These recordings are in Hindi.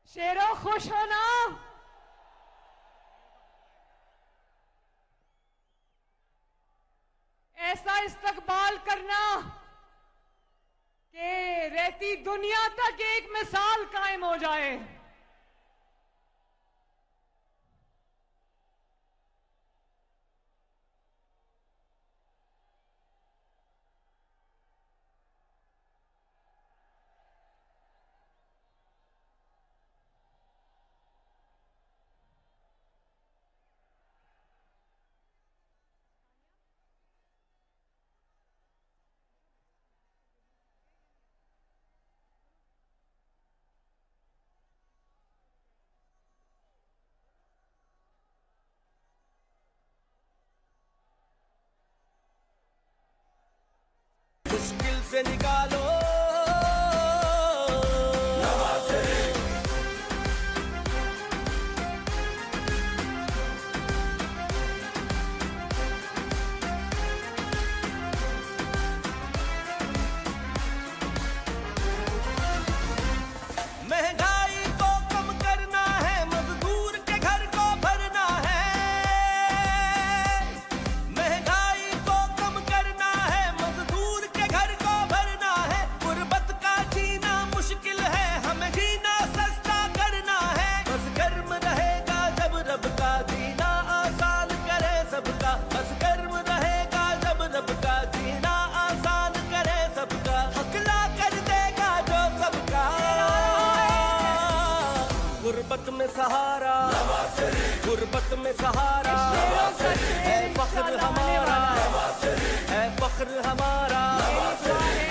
शेरों खुश हो ना। ऐसा इस्तकबाल करना कि रहती दुनिया तक एक मिसाल कायम हो जाए। मुश्किल से निकालो महंगाई को कम करना है, मजदूर के घर को भरना है। महंगाई को कम करना है, मजदूर के घर को भरना है। गुर्बत का जीना मुश्किल है, हमें जीना सस्ता करना है। बस गर्म रहेगा जब रब का जीना आसान करे सबका। बस गर्म रहेगा जब रब का जीना आसान करे सबका। हकला कर देगा जो सबका। गुर्बत में सहारा, गुर्बत में सहारा है फख्र हमारा, है फख्र हमारा।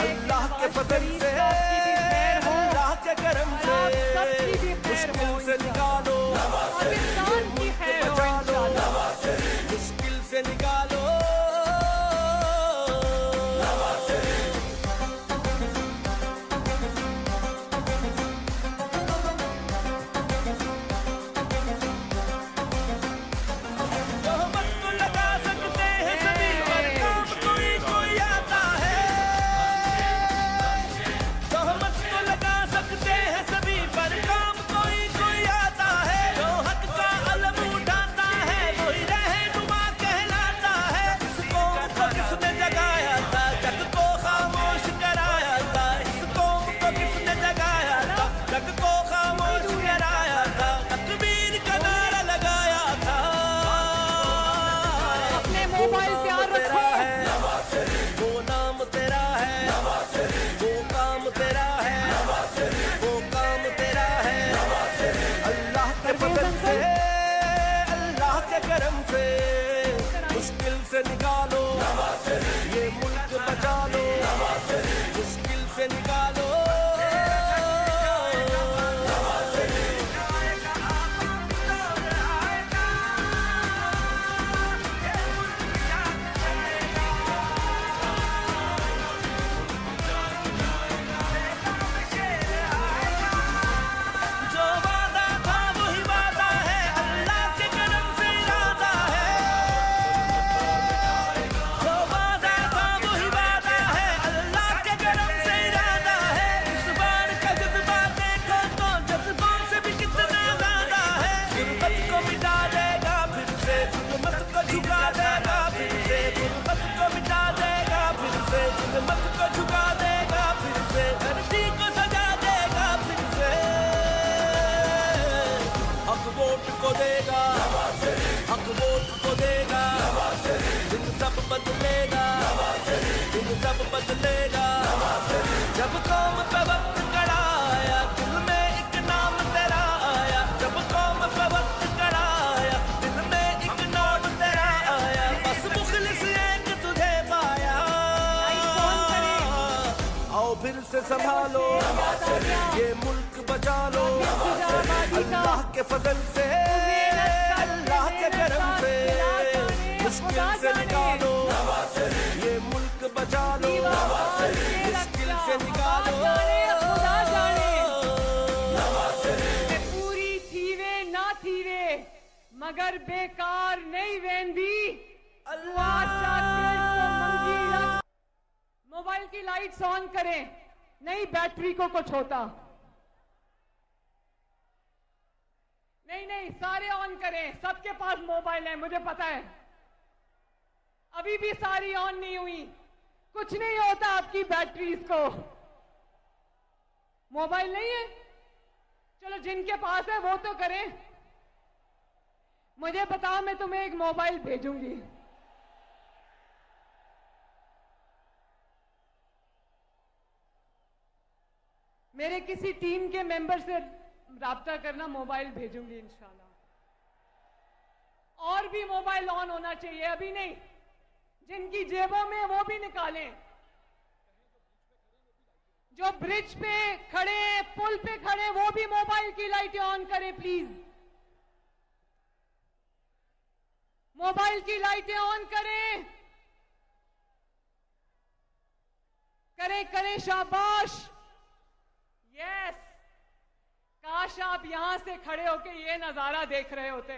अल्लाह के फजल से, अल्लाह के करम से मुश्किल से निकालो, मुल्क बचा लो, मुश्किल से निकालो। तोहमत को लगा सकते हैं सभी पर काम कोई कोई आता है। तोहमत को लगा सकते हैं सभी पर काम कोई कोई आता है। जो हक का अलम उठाता है वही रहनुमा कहलाता है। इस कौम को किसने जगाया था, जग को खामोश कराया था। इस कौम को किसने जगाया था, जग को खामोश कराया था। तकबीर का नारा लगाया था। अपने मोबाइल प्यार रखो। वो नाम तेरा है, वो काम तेरा है, वो काम तेरा है। अल्लाह के फजल से, अल्लाह के करम से मुश्किल से निकालो, ये मुल्क बचा लो, मुश्किल से निकालो। जो वादा था वही वादा है, अल्लाह के करम से इरादा है। जो वादा था वही वादा है, अल्लाह के करम से इरादा है। इस बार का जज्बा देखो तो जज्बों से भी कितना ज्यादा है। गुर्बत को मिटा देगा फिर से, जुल्मत को झुका देगा फिर से। गुर्बत को मिटा देगा फिर से, जुल्मत को झुका देगा फिर से। धरती को सजा देगा फिर से। हक वोट को देगा, हक वोट को देगा। दिन सब बदलेगा, दिन सब बदलेगा। जब कौम का वक्त कड़ा आया, दिल में एक नाम तेरा आया। जब कौम का वक्त कड़ा आया, दिल में एक नाम तेरा आया। बस मुखलिस एक तुझे पाया। आओ फिर से संभालो, ये मुल्क बचा लो। अल्लाह के फजल से, अल्लाह के करम से मुश्किल से निकालो, ये मुल्क बचा लो, मुश्किल से निकालो। पूरी थीवे ना थीवे मगर बेकार नहीं वेंदी। मोबाइल की लाइट्स ऑन करें, नहीं बैटरी को कुछ होता। नहीं नहीं, सारे ऑन करें, सबके पास मोबाइल है, मुझे पता है। अभी भी सारी ऑन नहीं हुई। कुछ नहीं होता आपकी बैटरीज को। मोबाइल नहीं है, चलो जिनके पास है वो तो करें। मुझे बताओ, मैं तुम्हें एक मोबाइल भेजूंगी। मेरे किसी टीम के मेंबर से राब्ता करना, मोबाइल भेजूंगी इंशाल्लाह। और भी मोबाइल ऑन होना चाहिए, अभी नहीं। जिनकी जेबों में वो भी निकालें। जो ब्रिज पे खड़े, पुल पे खड़े, वो भी मोबाइल की लाइटें ऑन करें प्लीज। मोबाइल की लाइटें ऑन करें। करें करें, शाबाश। यस, काश आप यहां से खड़े होके ये नजारा देख रहे होते।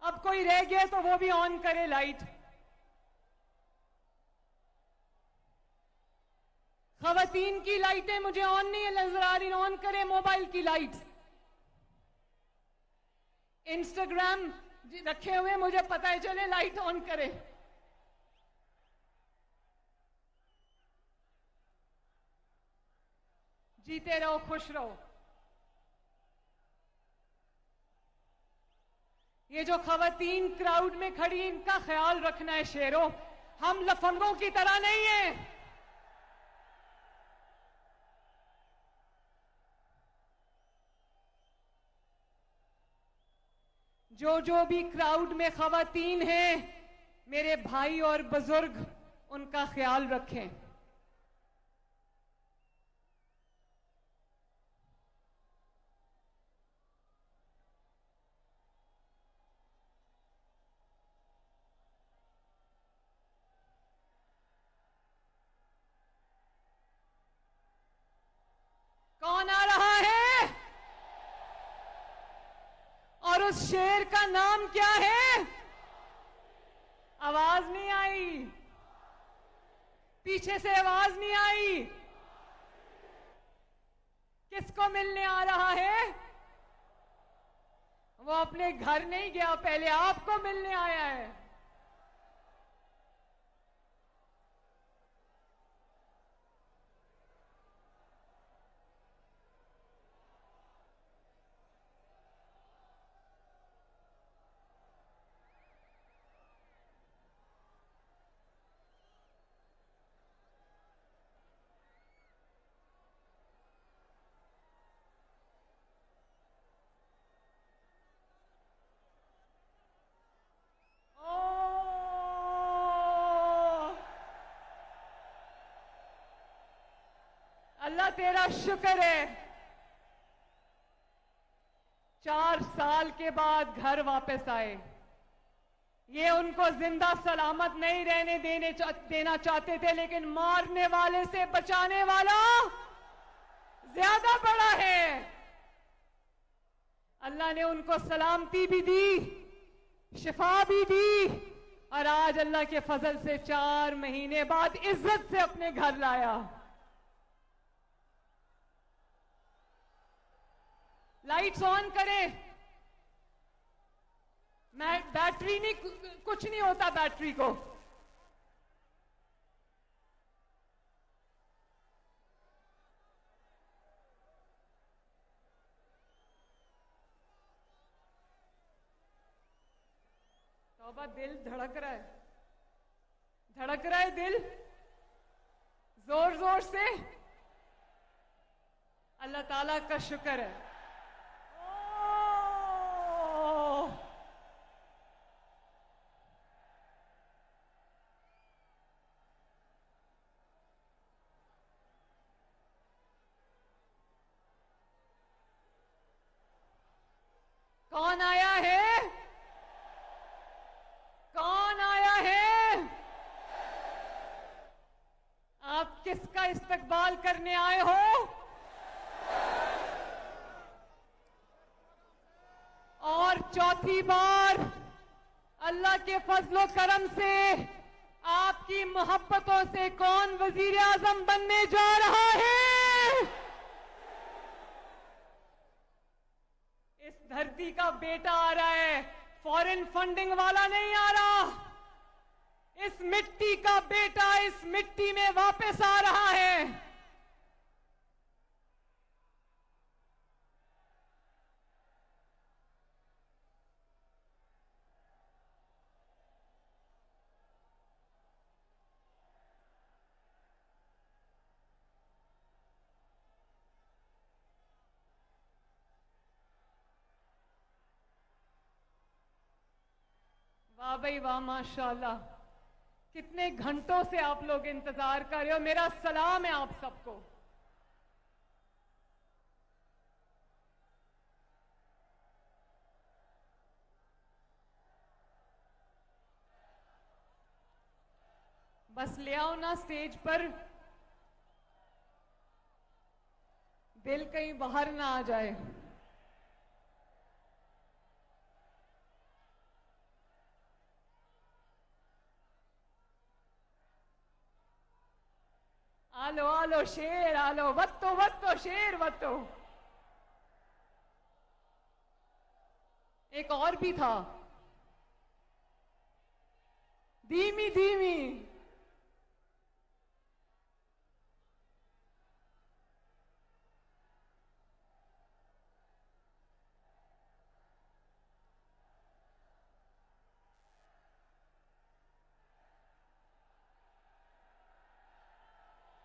अब कोई रह गया तो वो भी ऑन करे लाइट। खवातीन की लाइटें मुझे ऑन नहीं नजर आ रही, ऑन करें मोबाइल की लाइट। इंस्टाग्राम रखे हुए मुझे पता है, चले लाइट ऑन करें। जीते रहो, खुश रहो। ये जो खवातीन क्राउड में खड़ी, इनका ख्याल रखना है शेरों। हम लफंगों की तरह नहीं है। जो भी क्राउड में खवातीन हैं, मेरे भाई और बुजुर्ग, उनका ख्याल रखें। कौन आ रहा है? और उस शेर का नाम क्या है? आवाज नहीं आई, पीछे से आवाज नहीं आई। किसको मिलने आ रहा है? वो अपने घर नहीं गया, पहले आपको मिलने आया है। अल्लाह तेरा शुक्र है, 4 साल के बाद घर वापस आए। ये उनको जिंदा सलामत नहीं रहने देना चाहते थे, लेकिन मारने वाले से बचाने वाला ज्यादा बड़ा है। अल्लाह ने उनको सलामती भी दी, शिफा भी दी, और आज अल्लाह के फजल से 4 महीने बाद इज्जत से अपने घर लाया। लाइट्स ऑन करें। मैं बैटरी नहीं, कुछ नहीं होता बैटरी को। तौबा, दिल धड़क रहा है, धड़क रहा है दिल जोर जोर से। अल्लाह ताला का शुक्र है। कौन आया है? कौन आया है? आप किसका इस्तकबाल करने आए हो? और चौथी बार अल्लाह के फजलो करम से, आपकी मोहब्बतों से कौन वजीर आजम बनने जा रहा है? इस धरती का बेटा आ रहा है, फॉरेन फंडिंग वाला नहीं आ रहा। इस मिट्टी का बेटा इस मिट्टी में वापस आ रहा है। वाह भाई वाह, माशाल्लाह, कितने घंटों से आप लोग इंतजार कर रहे हो। मेरा सलाम है आप सबको। बस ले आओ ना स्टेज पर, दिल कहीं बाहर ना आ जाए। आलो आलो शेर आलो, वत्तो वत्तो शेर वत्तो। एक और भी था, धीमी धीमी।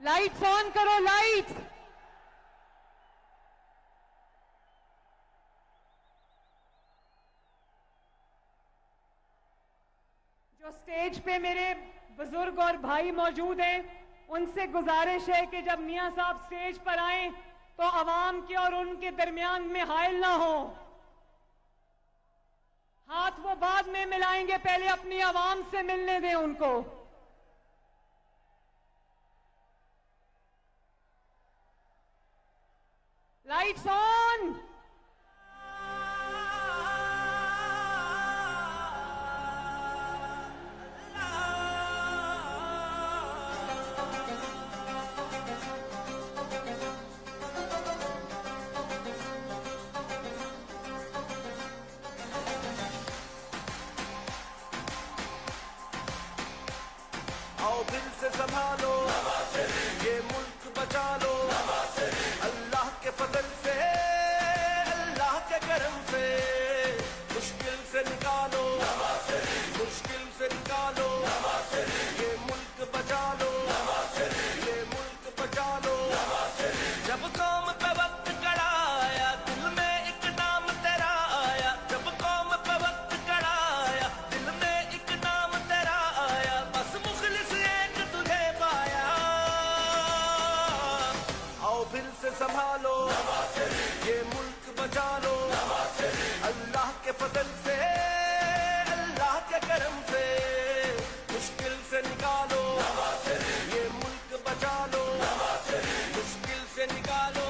लाइट्स ऑन करो, लाइट्स। जो स्टेज पे मेरे बुजुर्ग और भाई मौजूद हैं, उनसे गुजारिश है कि जब मियां साहब स्टेज पर आए तो आवाम के और उनके दरमियान में हाइल ना हो। हाथ वो बाद में मिलाएंगे, पहले अपनी आवाम से मिलने दें उनको। Lights on. आओ दिल से संभालो, ये मुल्क बचा लो। अल्लाह के फजल से, अल्लाह के करम से, मुश्किल से निकालो, मुश्किल से निकालो। ये मुल्क बचा लो, ये मुल्क बचा लो। जब कौम पे वक्त कड़ा आया, दिल में एक नाम तेरा आया। जब कौम पे वक्त कड़ा आया, दिल में एक नाम तेरा आया। बस मुखलिस एक तुझे पाया। आओ फिर से संभालो, ये मुल्क बचा लो। अल्लाह के फजल से, अल्लाह के करम से, मुश्किल से निकालो। ये मुल्क बचा लो, मुश्किल से निकालो।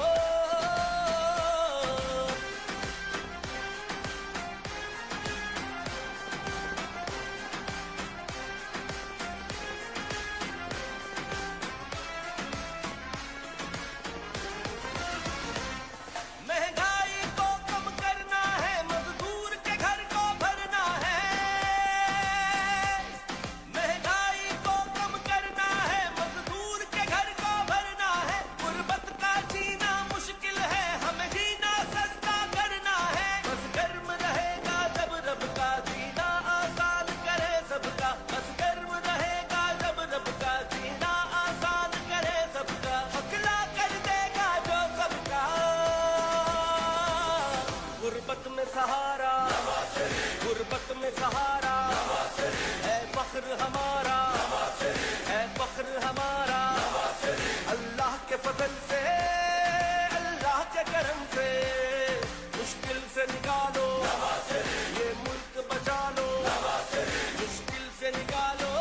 महंगाई को कम करना है, मजदूर के घर को भरना है। महंगाई को कम करना है, मजदूर के घर को भरना है। गुर्बत का जीना मुश्किल है, हमें जीना सस्ता करना है। बस गर्म रहेगा जब रब का जीना आसान करे सबका। बस गर्म रहेगा जब रब का जीना आसान करे सबका। हकला कर देगा जो सबका। गुर्बत में सहारा, गुर्बत में सहारा, है फख्र हमारा, है फख्र हमारा। अल्लाह के फजल से, अल्लाह के करम से, मुश्किल से निकालो। ये मुल्क बचा लो, मुश्किल से निकालो।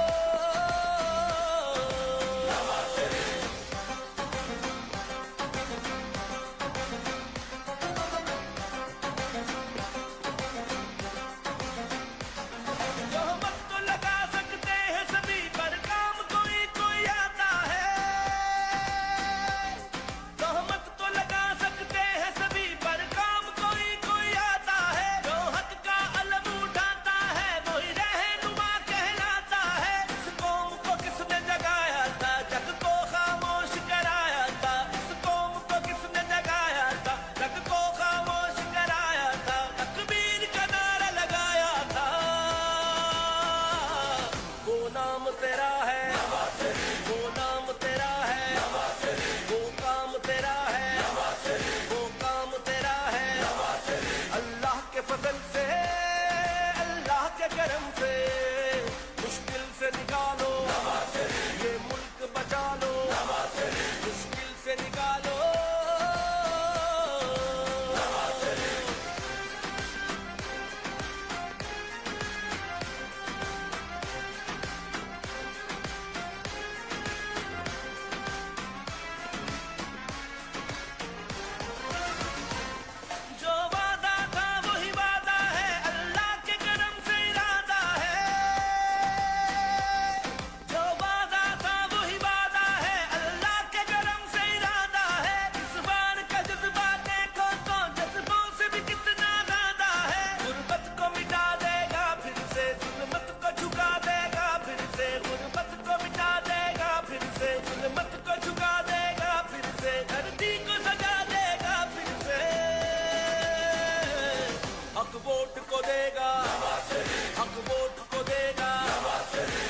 देगा, हक वोट को देगा,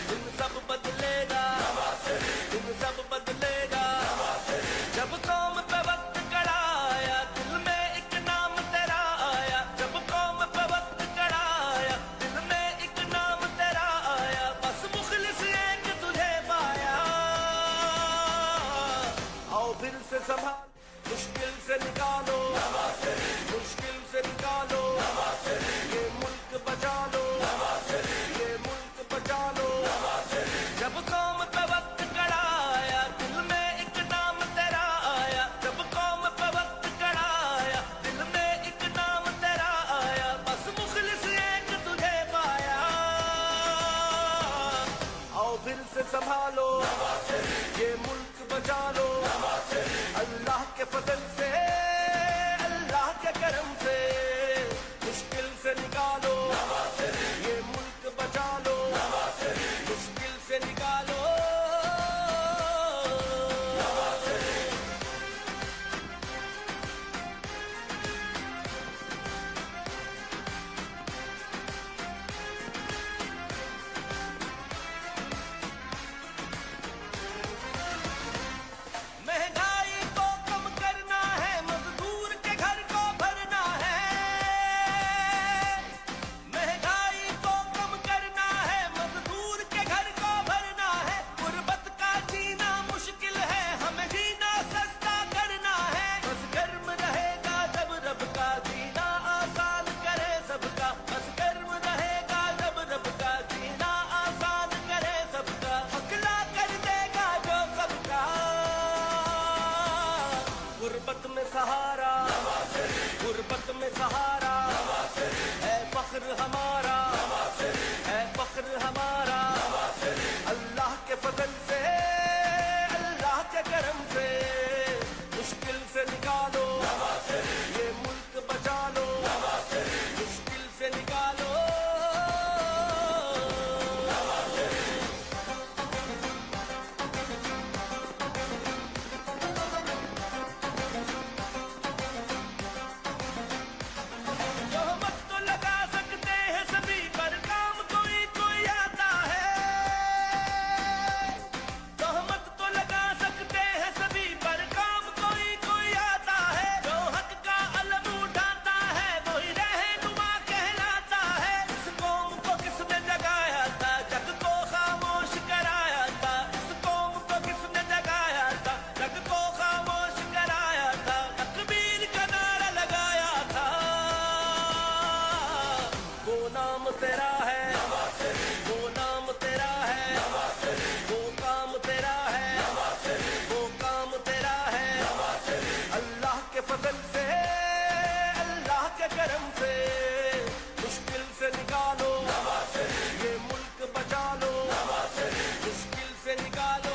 दिन सब बदलेगा, दिन सब बदलेगा। जब कौम पे वक्त कड़ा आया, दिल में एक नाम तेरा आया। जब कौम पे वक्त कड़ा आया, दिल में एक नाम तेरा आया। बस मुखलिस एक तुझे पाया। आओ फिर से संभाल, मुश्किल से निकालो, मुश्किल से निकालो, ये मुल्क बचा लो, ये मुल्क बचा लो। जब कौम पे वक्त कड़ा आया, दिल में एक नाम तेरा आया। जब कौम पे वक्त कड़ा आया, दिल में एक नाम तेरा आया। बस मुखलिस एक तुझे पाया। आओ फिर से संभालो, ये मुल्क बचा लो, अल्लाह के फजल से, अल्लाह के करम से। मुश्किल से निकालो, ये मुल्क बचा लो, मुश्किल से निकालो। महंगाई को कम करना है, मजदूर के घर को भरना है। महंगाई को कम करना है, मजदूर के घर को भरना है। गुर्बत का जीना मुश्किल है, हमें जीना सस्ता करना है। बस गर्म रहेगा जब रब का जीना आसान करे सबका। बस गर्म रहेगा जब रब का जीना आसान करे सबका। हकला कर देगा जो सबका। गुर्बत में सहारा, गुर्बत में सहारा, है फख्र हमारा, है फख्र हमारा। अल्लाह के फजल से, अल्लाह के करम से। मुश्किल से निकालो, ये मुल्क बचा लो, मुश्किल से निकालो। तोहमत तो लगा सकते हैं सभी पर, काम कोई कोई आता है। तोहमत तो लगा सकते हैं सभी पर, काम कोई कोई आता है। जो हक का अलम उठाता है, वही रहनुमा कहलाता है। इस कौम को किसने जगाया था, जग को खामोश कराया था। इस कौम को किसने जगाया था, जग को खामोश कराया था। तकबीर का नारा लगाया था। वो नाम तेरा है, वो नाम तेरा है, वो काम तेरा है, वो काम तेरा है। अल्लाह के फजल से, अल्लाह के करम से। मुश्किल से निकालो, ये मुल्क बचा लो, मुश्किल से निकालो।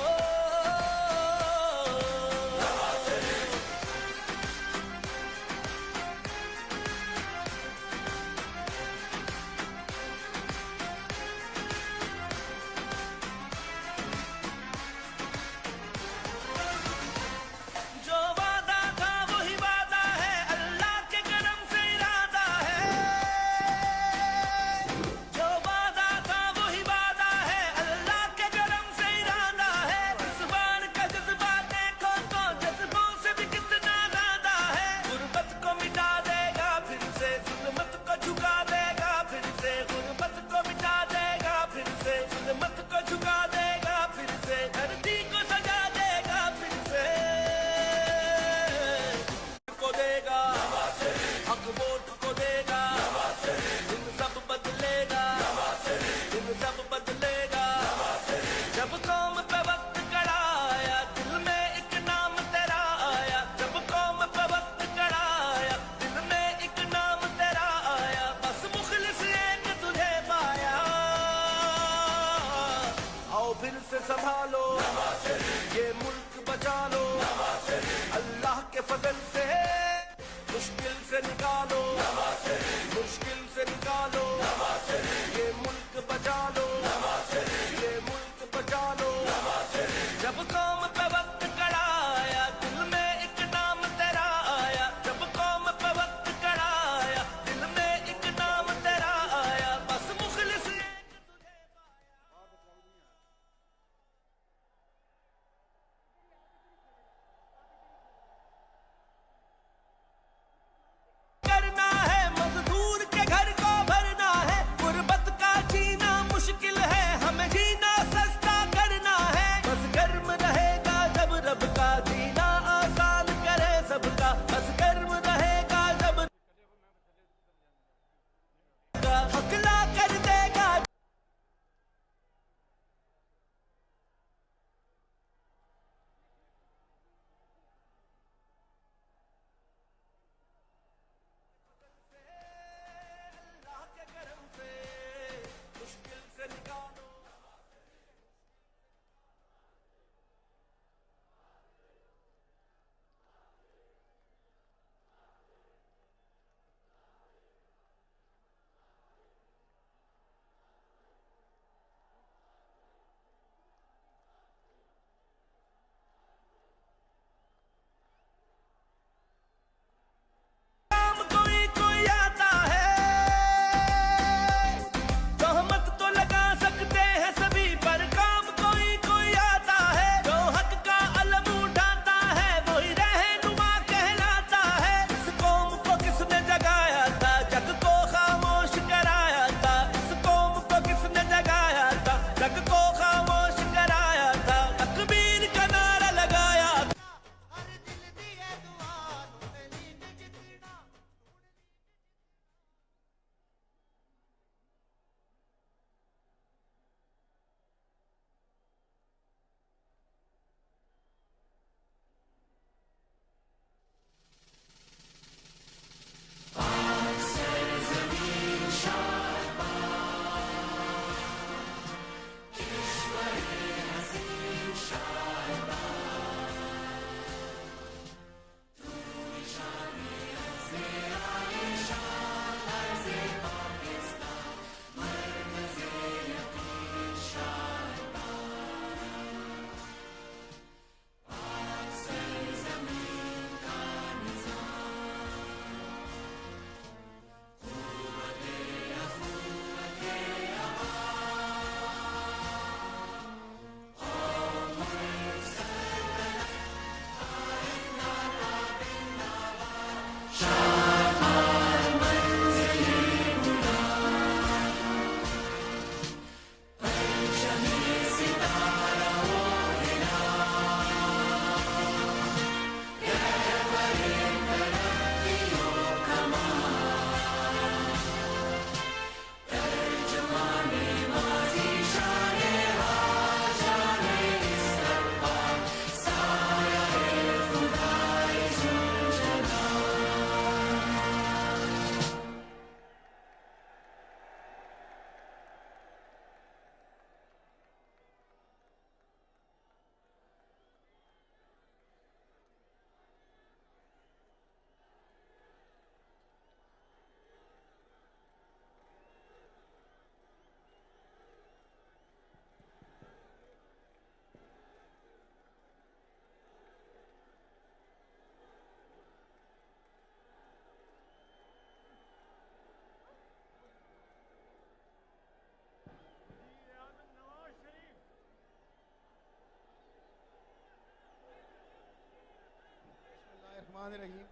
रहीम।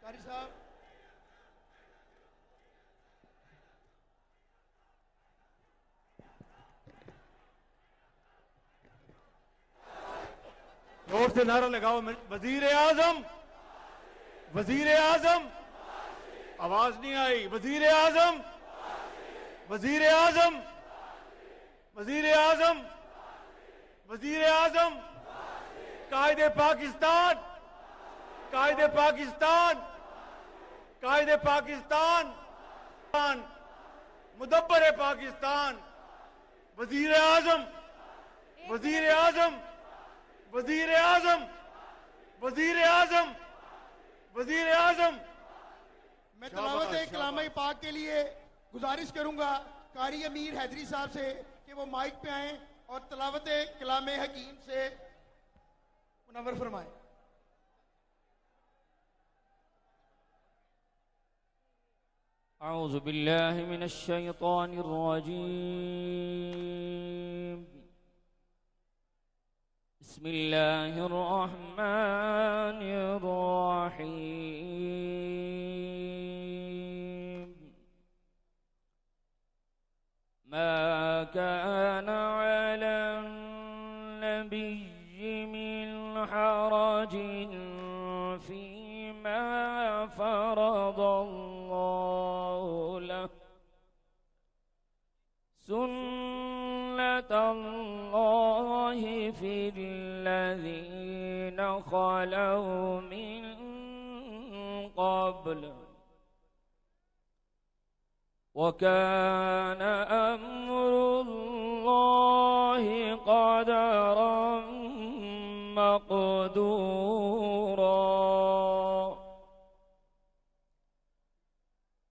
कारी साहब जोर से नारा लगाओ, वजीर आजम, वजीर आजम। आवाज नहीं आई। वजीर आजम, वजीर आजम, वजीर आजम, वजीर आजम। कायदे पाकिस्तान, कायदे पाकिस्तान, कायदे पाकिस्तान, मुदब्बर पाकिस्तान। वजीर आजम, वजीर आजम, वजीर आजम, वजीर आजम, वजीर आजम। मैं तलावत कलाम पाक के लिए गुजारिश करूंगा कारी अमीर हैदरी साहब से कि वो माइक पे आए और तलावत कलाम हकीम से मुनव्वर फरमाएं। अऊज़ु बिल्लाहि मिनश शैतानिर रजीम। बिस्मिल्लाहिर रहमानिर रहीम। मा काना अलन नबिय्यि मिन हरजिन फीमा फरदल्लाहु लहु सुन्नतल्लाहि फिल्लज़ीना खलौ मिन क़ब्ल वकान अम्रुल्लाहि क़दरन मक़दूरा।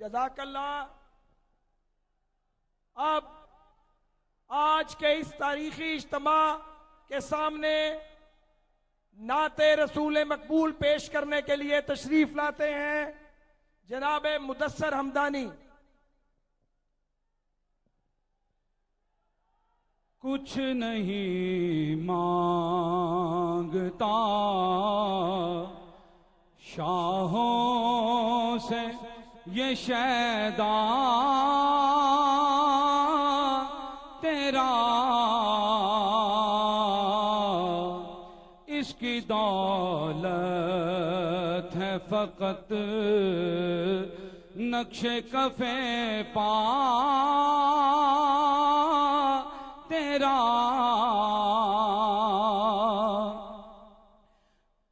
जज़ाकल्लाह। अब आज के इस तारीखी इज्तिमा के सामने नाते रसूल मकबूल पेश करने के लिए तशरीफ लाते हैं जनाब मुदस्सर हमदानी। कुछ नहीं मांगता शाहों से ये शैदा तेरा, इसकी दौलत है फकत नक्शे कफे पा तेरा।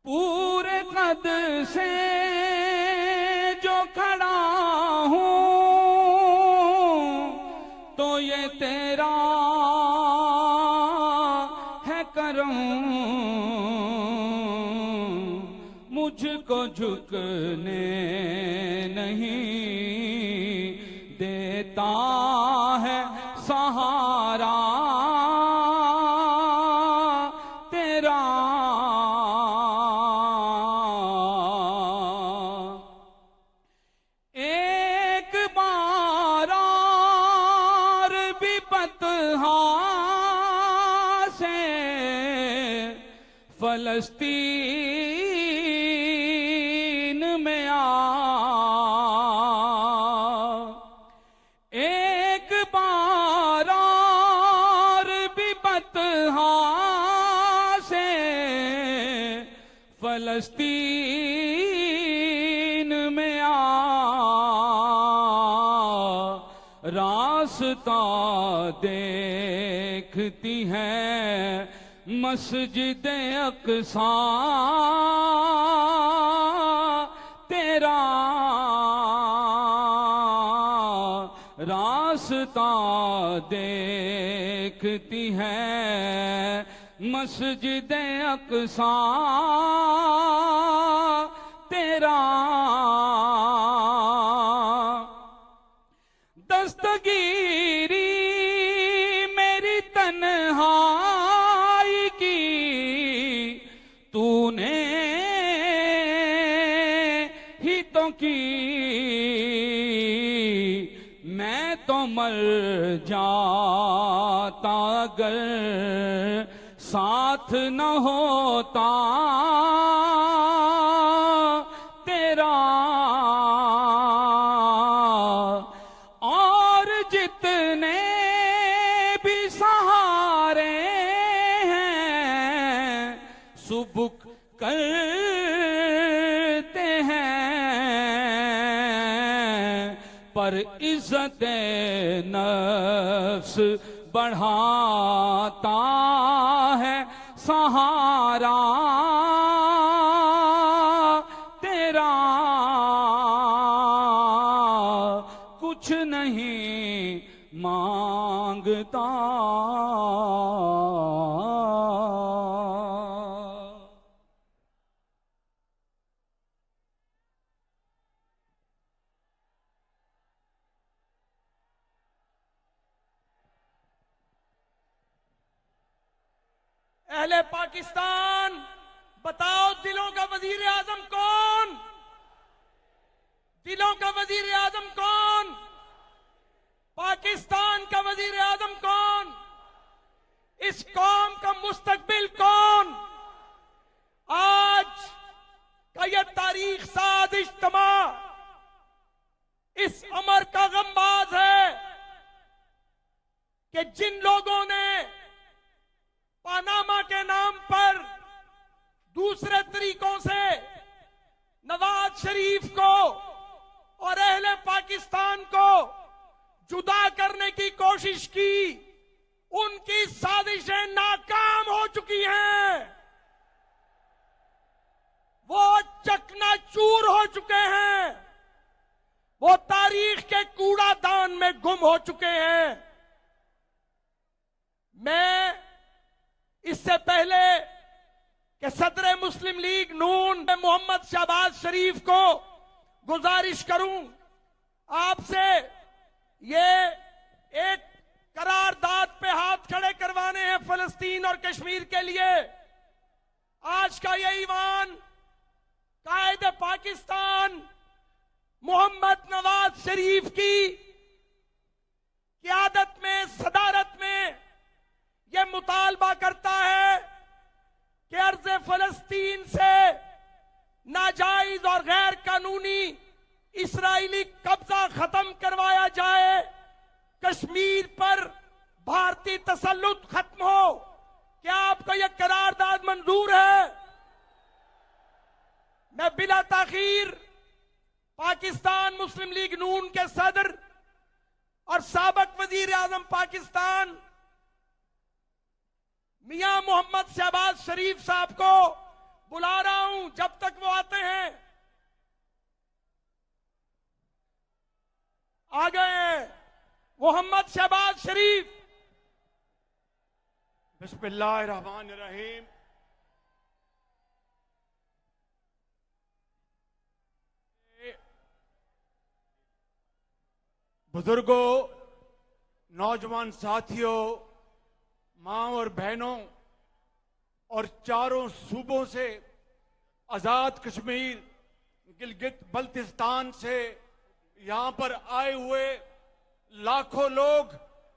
पूरे कद से जो खड़ा हूँ तो ये तेरा है करम, मुझको झुकने नहीं देता है सहारा तेरा। एक बार और भी पतहा से फलस्तीन फलस्तीन में आ, एक बार और भी बतहा से फलस्तीन में आ, रास्ता देखती है मस्जिद अक्सा तेरा, रास्ता देखती है मस्जिद अक्सा तेरा, दस्तगीरी मेरी तन्हाई की तूने ही तो की, मैं तो मर जाता अगर साथ न होता तेरा, और जितने भी सहारे हैं सुबुक करते हैं, पर इज्जत नफ्स बढ़ाता है सहारा तेरा, कुछ नहीं मांगता। अहले पाकिस्तान, बताओ दिलों का वजीर आजम कौन? दिलों का वजीर आजम कौन? पाकिस्तान का वजीर आजम कौन? इस कौम का मुस्तकबिल कौन? आज का यह तारीख साज इज्तिमा इस अमर का गमबाज है कि जिन लोगों ने पानामा के नाम पर दूसरे तरीकों से नवाज शरीफ को और अहले पाकिस्तान को जुदा करने की कोशिश की, उनकी साजिशें नाकाम हो चुकी हैं, वो चकनाचूर हो चुके हैं, वो तारीख के कूड़ादान में गुम हो चुके हैं। मैं इससे पहले कि सदर मुस्लिम लीग नून मोहम्मद शहबाज शरीफ को गुजारिश करूं आपसे, ये एक करारदाद पे हाथ खड़े करवाने हैं फलस्तीन और कश्मीर के लिए। आज का ये ईवान कायद पाकिस्तान मोहम्मद नवाज शरीफ की क़यादत में, सदारत में यह मुतालबा करता है कि अर्ज़ फलस्तीन से नाजायज और गैर कानूनी इस्राएली कब्जा खत्म करवाया जाए, कश्मीर पर भारतीय तसल्लुत खत्म हो। क्या आपको यह करारदाद मंजूर है? मैं बिला ताखीर पाकिस्तान मुस्लिम लीग नून के सदर और साबिक वजीर आजम पाकिस्तान मियां मोहम्मद शहबाज शरीफ साहब को बुला रहा हूं। जब तक वो आते हैं, आ गए हैं मोहम्मद शहबाज शरीफ। बिस्मिल्लाहिर्रहमानिर्रहीम। बुजुर्गों, नौजवान साथियों, माँ और बहनों और चारों सूबों से, आजाद कश्मीर, गिलगित बल्तिस्तान से यहां पर आए हुए लाखों लोग,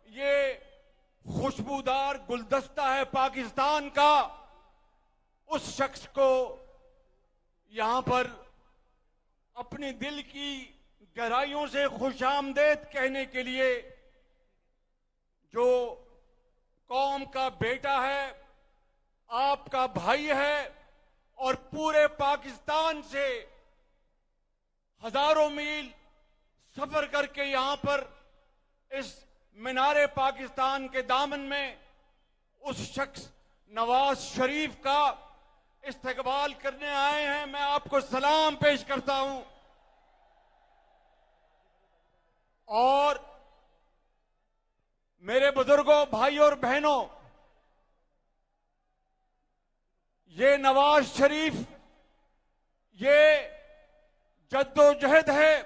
ये खुशबूदार गुलदस्ता है पाकिस्तान का। उस शख्स को यहां पर अपने दिल की गहराइयों से खुशामदेद कहने के लिए, जो कौम का बेटा है, आपका भाई है और पूरे पाकिस्तान से हजारों मील सफर करके यहां पर इस मीनारे पाकिस्तान के दामन में उस शख्स नवाज शरीफ का इस्तकबाल करने आए हैं। मैं आपको सलाम पेश करता हूं और मेरे बुजुर्गों, भाइयों और बहनों, ये नवाज शरीफ, ये जद्दोजहद है,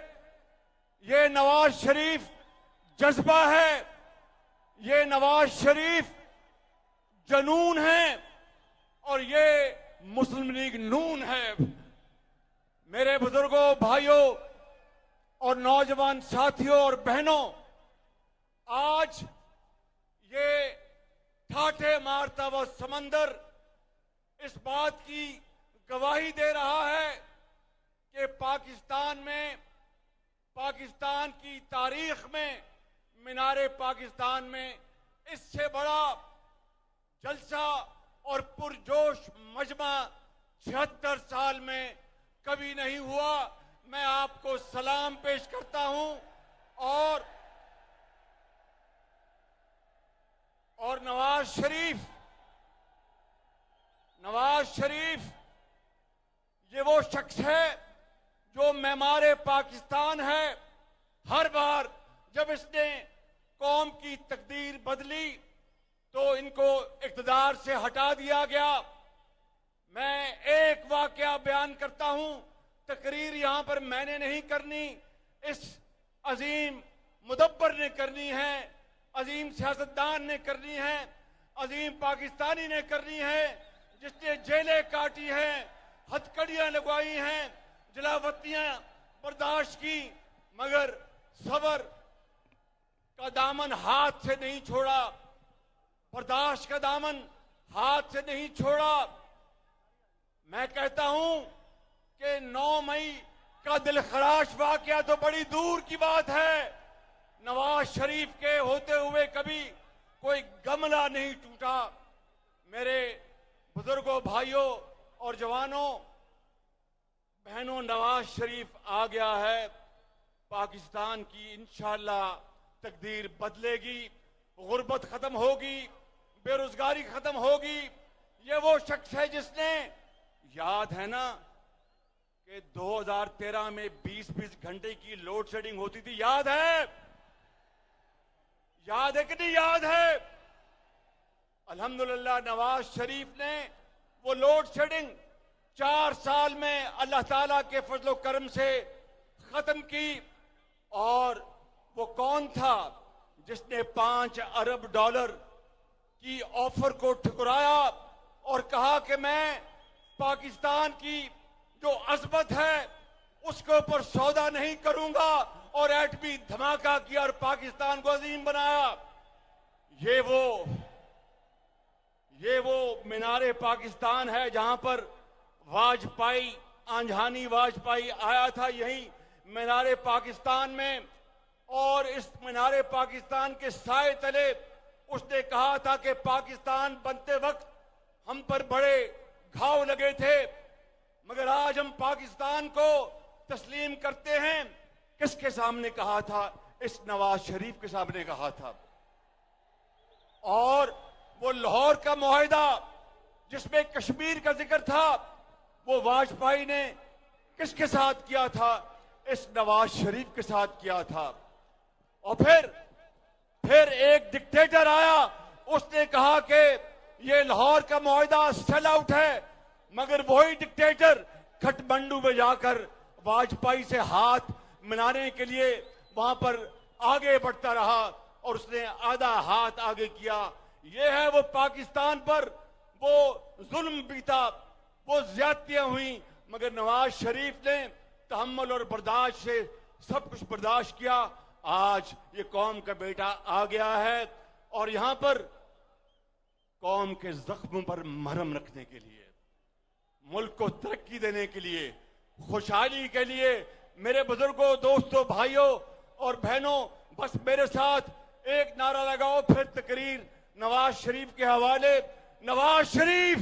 ये नवाज शरीफ जज्बा है, ये नवाज शरीफ जनून है और ये मुस्लिम लीग नून है। मेरे बुजुर्गों, भाइयों और नौजवान साथियों और बहनों, आज ये ठाठे मारता हुआ समंदर इस बात की गवाही दे रहा है कि पाकिस्तान में, पाकिस्तान की तारीख में, मीनारे पाकिस्तान में इससे बड़ा जलसा और पुरजोश मजमा 76 साल में कभी नहीं हुआ। मैं आपको सलाम पेश करता हूं और नवाज शरीफ ये वो शख्स है जो मेमारे पाकिस्तान है। हर बार जब इसने कौम की तकदीर बदली तो इनको इक़्तिदार से हटा दिया गया। मैं एक वाकया बयान करता हूं, तकरीर यहां पर मैंने नहीं करनी, इस अजीम मुदब्बर ने करनी है, अजीम सियासतदान ने करनी है, अजीम पाकिस्तानी ने करनी है, जिसने जेलें काटी हैं, हथकड़ियां लगवाई हैं, जलावतियां बर्दाश्त की, मगर सबर का दामन हाथ से नहीं छोड़ा, बर्दाश्त का दामन हाथ से नहीं छोड़ा। मैं कहता हूं कि 9 मई का दिलखराश वाकया तो बड़ी दूर की बात है। नवाज शरीफ के होते हुए कभी कोई गमला नहीं टूटा। मेरे बुजुर्गों, भाइयों और जवानों, बहनों, नवाज शरीफ आ गया है। पाकिस्तान की इंशाअल्लाह तकदीर बदलेगी, गुर्बत खत्म होगी, बेरोजगारी खत्म होगी। ये वो शख्स है जिसने, याद है ना कि 2013 में 20-20 घंटे की लोड शेडिंग होती थी, याद है? याद है कि नहीं याद है? अल्हम्दुलिल्लाह नवाज शरीफ ने वो लोड शेडिंग 4 साल में अल्लाह ताला के फजलो करम से खत्म की। और वो कौन था जिसने $5 अरब की ऑफर को ठुकराया और कहा कि मैं पाकिस्तान की जो अजमत है उसके ऊपर सौदा नहीं करूंगा, और एटमी धमाका किया और पाकिस्तान को अजीम बनाया। ये वो मीनारे पाकिस्तान है जहां पर वाजपेयी, आंजहानी वाजपेयी आया था, यही मीनारे पाकिस्तान में। और इस मीनारे पाकिस्तान के साए तले उसने कहा था कि पाकिस्तान बनते वक्त हम पर बड़े घाव लगे थे, मगर आज हम पाकिस्तान को तस्लीम करते हैं। किसके सामने कहा था? इस नवाज शरीफ के सामने कहा था। और वो लाहौर का मुआहिदा जिसमें कश्मीर का जिक्र था, वो वाजपेयी ने किसके साथ किया था? इस नवाज शरीफ के साथ किया था। और फिर एक डिक्टेटर आया, उसने कहा कि ये लाहौर का मुआहिदा सेल आउट है, मगर वही डिक्टेटर खटमंडू में जाकर वाजपेयी से हाथ मिलाने के लिए वहां पर आगे बढ़ता रहा और उसने आधा हाथ आगे किया। ये है वो पाकिस्तान पर वो जुल्म बीता, वो ज्यादतियां हुई, मगर नवाज शरीफ ने तहम्मुल और बर्दाश्त से सब कुछ बर्दाश्त किया। आज ये कौम का बेटा आ गया है और यहां पर कौम के जख्म पर मरहम रखने के लिए, मुल्क को तरक्की देने के लिए, खुशहाली के लिए, मेरे बुजुर्गों, दोस्तों, भाइयों और बहनों, बस मेरे साथ एक नारा लगाओ, फिर तकरीर नवाज शरीफ के हवाले। नवाज शरीफ,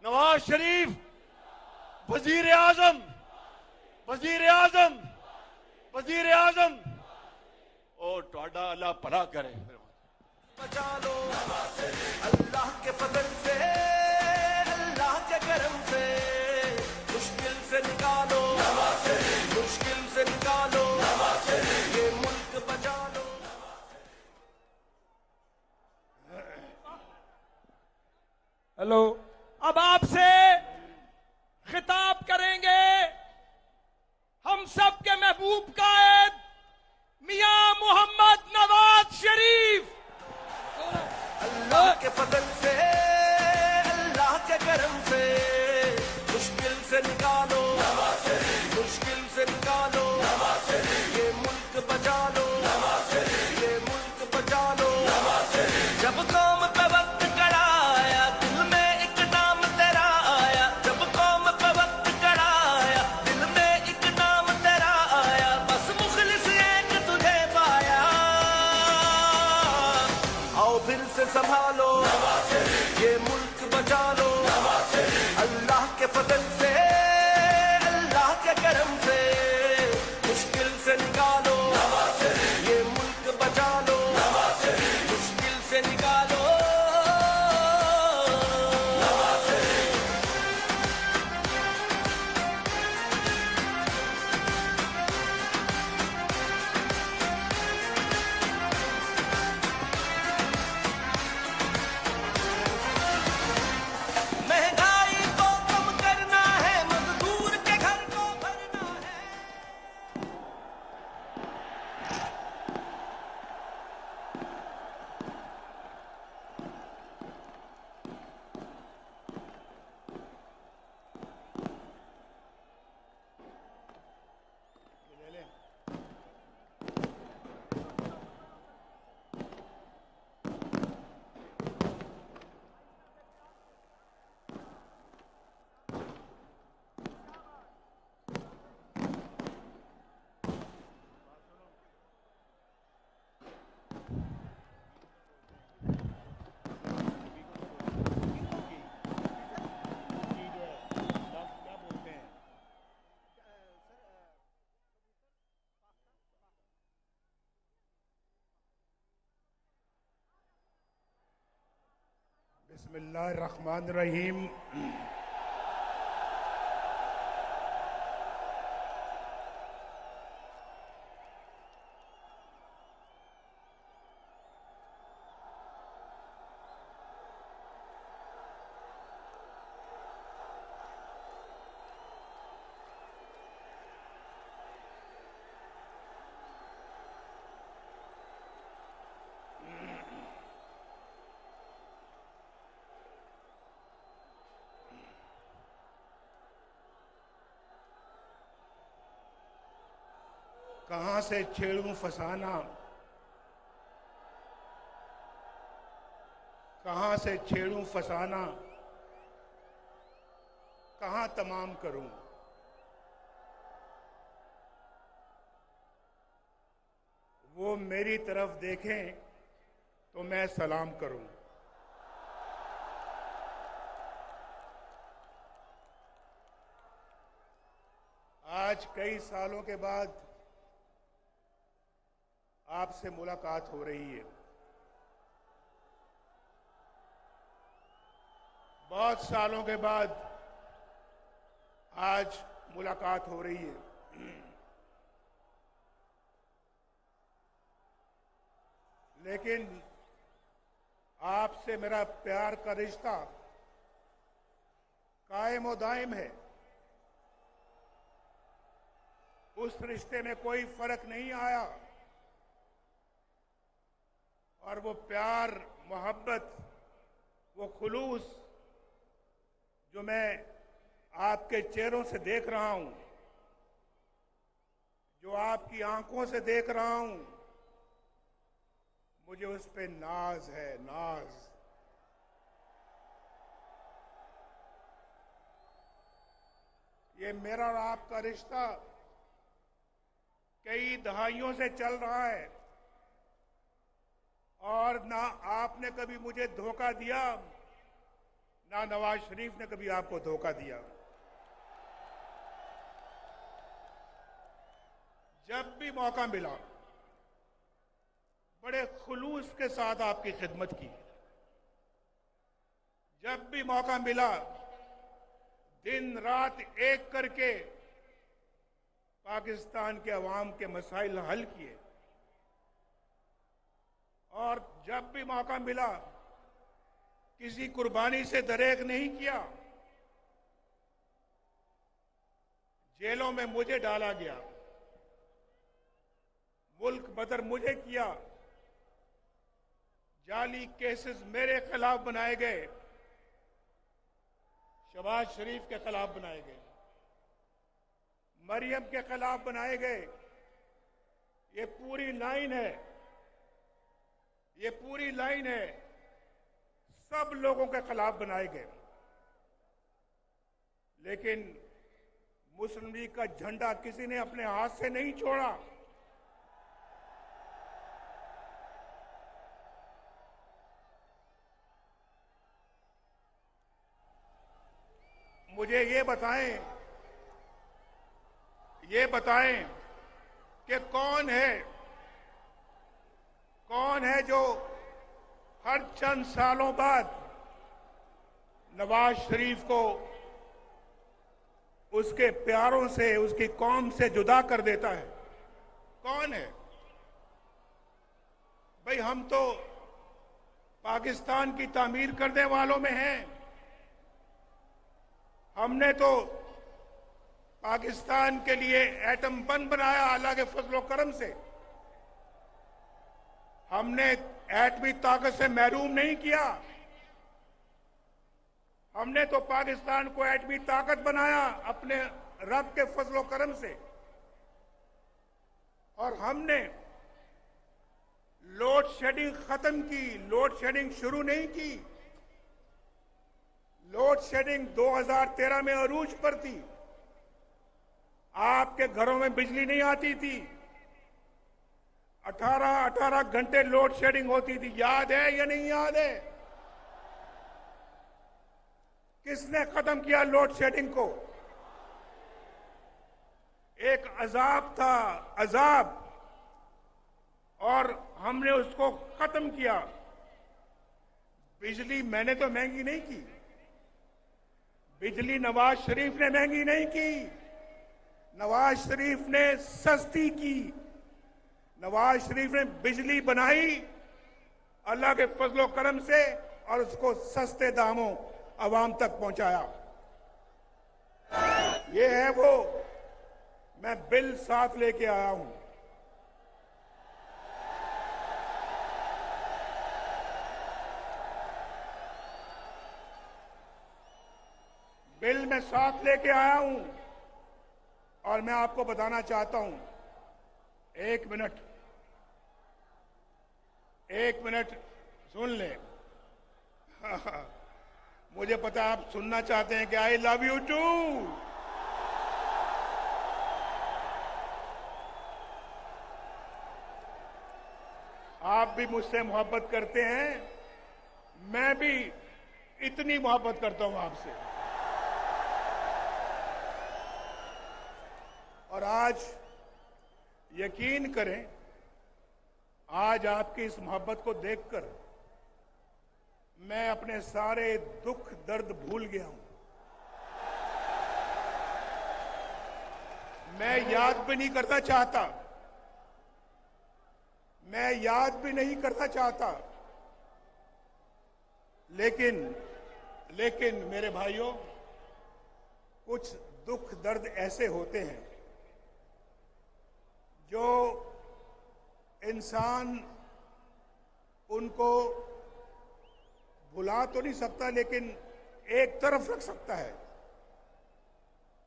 नवाज शरीफ, वजीर आजम, वजीर आजम, वजीर आजम। और ਤੁਹਾਡਾ अल्लाह भला करे। बचा लो अल्लाह के फजल से, अल्लाह के करम से, मुश्किल से निकालो, मुश्किल से निकालो, ये मुल्क बचा लो। हेलो, अब आपसे खिताब करेंगे हम सब के महबूब कायद मियां मोहम्मद नवाज शरीफ। अल्लाह के फजल से, अल्लाह के करम से, मुश्किल से निकालो, मुश्किल से निकालो, ये मुल्क बचा लो, ये मुल्क बचा लो। जब कौम पे वक्त कड़ा आया, दिल में एक नाम तेरा आया। जब कौम पे वक्त कड़ा आया, दिल में एक नाम तेरा आया। बस मुखलिस एक तुझे पाया, आओ फिर से संभालो, ये मुल्क बचा लो। अल्लाह के फजल से, अल्लाह के करम से, मुश्किल से निकालो, ये मुल्क बचा लो, मुश्किल से निकालो। महंगाई को कम करना है, मजदूर के घर को भरना है। बिस्मिल्लाहिर्रहमानिर्रहीम। कहां से छेड़ूं फसाना, कहां से छेड़ूं फसाना, कहां तमाम करूं। वो मेरी तरफ देखें तो मैं सलाम करूं। आज कई सालों के बाद आपसे मुलाकात हो रही है। बहुत सालों के बाद आज मुलाकात हो रही है। लेकिन आपसे मेरा प्यार का रिश्ता कायम और दायम है। उस रिश्ते में कोई फर्क नहीं आया और वो प्यार, मोहब्बत, वो खुलूस जो मैं आपके चेहरों से देख रहा हूं, जो आपकी आंखों से देख रहा हूं, मुझे उस पे नाज है, नाज। ये मेरा और आपका रिश्ता कई दहाइयों से चल रहा है और ना आपने कभी मुझे धोखा दिया, ना नवाज शरीफ ने कभी आपको धोखा दिया। जब भी मौका मिला बड़े खुलूस के साथ आपकी खिदमत की। जब भी मौका मिला दिन रात एक करके पाकिस्तान के अवाम के मसाइल हल किए और जब भी मौका मिला किसी कुर्बानी से दरेक नहीं किया। जेलों में मुझे डाला गया, मुल्क बदर मुझे किया, जाली केसेस मेरे खिलाफ बनाए गए, शहबाज शरीफ के खिलाफ बनाए गए, मरियम के खिलाफ बनाए गए। ये पूरी लाइन है, ये पूरी लाइन है, सब लोगों के खिलाफ बनाए गए। लेकिन मुस्लिम लीग का झंडा किसी ने अपने हाथ से नहीं छोड़ा। मुझे ये बताएं कि कौन है जो हर चंद सालों बाद नवाज शरीफ को उसके प्यारों से, उसकी कौम से जुदा कर देता है? कौन है भाई? हम तो पाकिस्तान की तामीर करने वालों में हैं। हमने तो पाकिस्तान के लिए एटम बम बनाया अल्लाह के फजलो करम से। हमने एटमी ताकत से महरूम नहीं किया। हमने तो पाकिस्तान को एटमी ताकत बनाया अपने रब के फजलो करम से। और हमने लोड शेडिंग खत्म की, लोड शेडिंग शुरू नहीं की। लोड शेडिंग 2013 में अरूज पर थी। आपके घरों में बिजली नहीं आती थी, 18 घंटे लोड शेडिंग होती थी। याद है या नहीं याद है? किसने खत्म किया लोड शेडिंग को? एक अजाब था, अजाब, और हमने उसको खत्म किया। बिजली मैंने तो महंगी नहीं की, बिजली नवाज शरीफ ने महंगी नहीं की, नवाज शरीफ ने सस्ती की। नवाज शरीफ ने बिजली बनाई अल्लाह के फजलो करम से और उसको सस्ते दामों अवाम तक पहुंचाया। ये है वो, मैं बिल साथ लेके आया हूं। बिल में साथ लेके आया हूं और मैं आपको बताना चाहता हूं। एक मिनट सुन ले। मुझे पता है आप सुनना चाहते हैं कि आई लव यू टू। आप भी मुझसे मोहब्बत करते हैं, मैं भी इतनी मोहब्बत करता हूं आपसे। और आज यकीन करें, आज आपकी इस मोहब्बत को देखकर मैं अपने सारे दुख दर्द भूल गया हूं। मैं याद भी नहीं करना चाहता, मैं याद भी नहीं करना चाहता। लेकिन मेरे भाइयों, कुछ दुख दर्द ऐसे होते हैं जो इंसान उनको भुला तो नहीं सकता, लेकिन एक तरफ रख सकता है।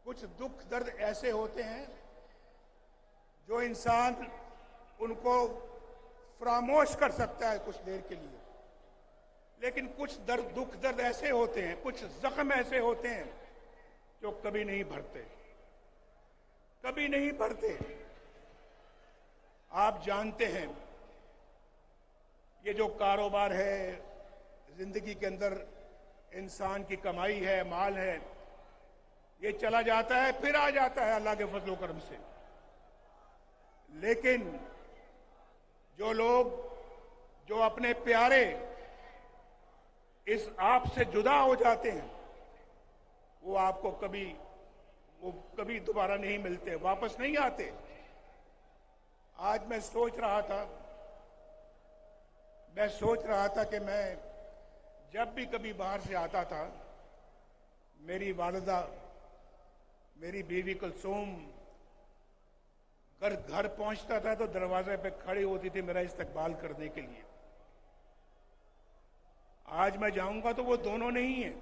कुछ दुख दर्द ऐसे होते हैं जो इंसान उनको फरामोश कर सकता है कुछ देर के लिए, लेकिन कुछ दुख दर्द ऐसे होते हैं, कुछ जख्म ऐसे होते हैं जो कभी नहीं भरते। कभी नहीं भरते। आप जानते हैं ये जो कारोबार है, जिंदगी के अंदर इंसान की कमाई है, माल है, ये चला जाता है फिर आ जाता है अल्लाह के फजलो करम से। लेकिन जो लोग जो अपने प्यारे इस आप से जुदा हो जाते हैं वो आपको कभी दोबारा नहीं मिलते, वापस नहीं आते। आज मैं सोच रहा था कि मैं जब भी कभी बाहर से आता था, मेरी वालिदा, मेरी बीवी कुलसूम घर पहुंचता था तो दरवाजे पे खड़ी होती थी मेरा इस्तकबाल करने के लिए। आज मैं जाऊंगा तो वो दोनों नहीं है,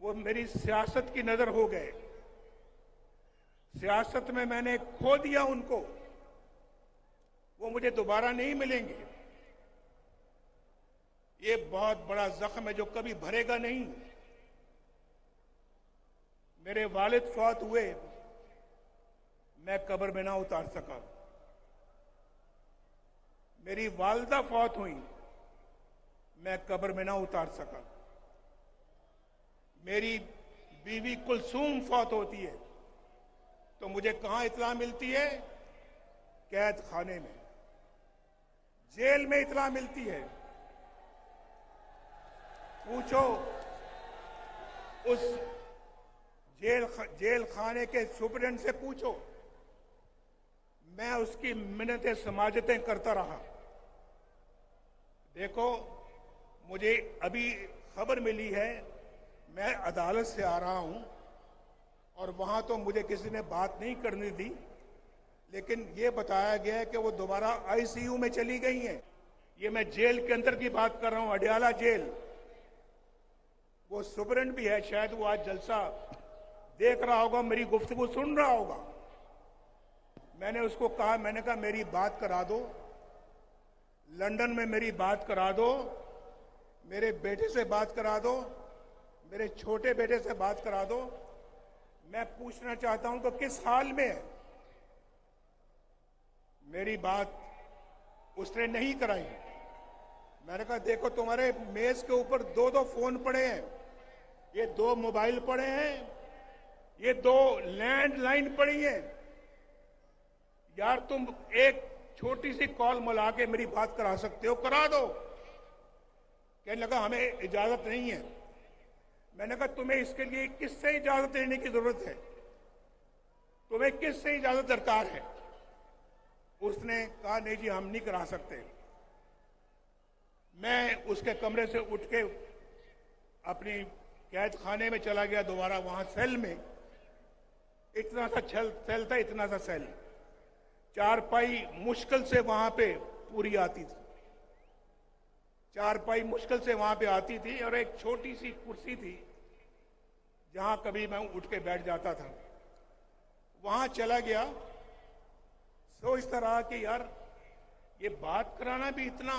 वो मेरी सियासत की नजर हो गए। सियासत में मैंने खो दिया उनको, वो मुझे दोबारा नहीं मिलेंगे। ये बहुत बड़ा जख्म है जो कभी भरेगा नहीं। मेरे वालिद फौत हुए, मैं कब्र में ना उतार सका। मेरी वालदा फौत हुई, मैं कब्र में ना उतार सका। मेरी बीवी कुलसूम फौत होती है तो मुझे कहां इत्तला मिलती है? कैद खाने में, जेल में इत्तला मिलती है। पूछो उस जेल खाने के सुपरिटेंडेंट से पूछो, मैं उसकी मिन्नतें समाजतें करता रहा। देखो, मुझे अभी खबर मिली है, मैं अदालत से आ रहा हूं और वहां तो मुझे किसी ने बात नहीं करने दी, लेकिन ये बताया गया है कि वो दोबारा आईसीयू में चली गई हैं। ये मैं जेल के अंदर की बात कर रहा हूं, अडयाला जेल। वो सुपरिटेंडेंट भी है, शायद वो आज जलसा देख रहा होगा, मेरी गुफ्तगू सुन रहा होगा। मैंने उसको कहा, मैंने कहा मेरी बात करा दो, लंदन में मेरी बात करा दो, मेरे बेटे से बात करा दो, मेरे छोटे बेटे से बात करा दो। मैं पूछना चाहता हूं कि किस हाल में है। मेरी बात उसने नहीं कराई। मैंने कहा देखो, तुम्हारे मेज के ऊपर 2-2 फोन पड़े हैं, ये 2 मोबाइल पड़े हैं, ये 2 लैंडलाइन पड़ी है। यार तुम एक छोटी सी कॉल मिला के मेरी बात करा सकते हो, करा दो। कहने लगा हमें इजाजत नहीं है। मैंने कहा तुम्हें इसके लिए किससे इजाजत लेने की जरूरत है? तुम्हें किससे इजाजत दरकार है? उसने कहा नहीं जी, हम नहीं करा सकते। मैं उसके कमरे से उठ के अपनी कैद खाने में चला गया दोबारा। वहां सेल में इतना सा सेल था, इतना सा सेल, चारपाई मुश्किल से वहां पे पूरी आती थी, चारपाई मुश्किल से वहां पे आती थी, और एक छोटी सी कुर्सी थी जहां कभी मैं उठ के बैठ जाता था। वहां चला गया, सोचता रहा कि यार ये बात कराना भी इतना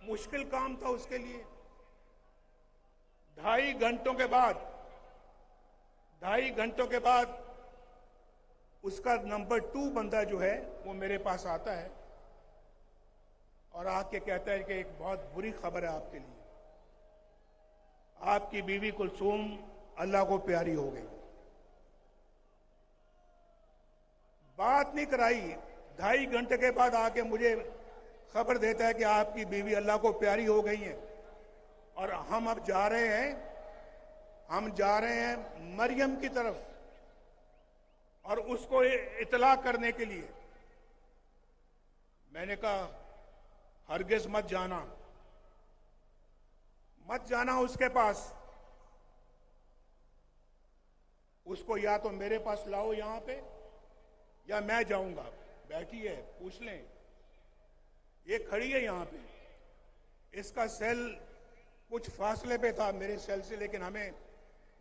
मुश्किल काम था उसके लिए। 2.5 घंटों के बाद उसका नंबर 2 बंदा जो है वो मेरे पास आता है और आके कहता है कि एक बहुत बुरी खबर है आपके लिए, आपकी बीवी कुलसूम अल्लाह को प्यारी हो गई। बात नहीं कराई, 2.5 घंटे के बाद आके मुझे खबर देता है कि आपकी बीवी अल्लाह को प्यारी हो गई है और हम अब जा रहे हैं मरियम की तरफ और उसको इतला करने के लिए। मैंने कहा हरगिज मत जाना उसके पास। उसको या तो मेरे पास लाओ यहां पे या मैं जाऊंगा। बैठी है, पूछ लें, ये खड़ी है यहां पे। इसका सेल कुछ फासले पे था मेरे सेल से, लेकिन हमें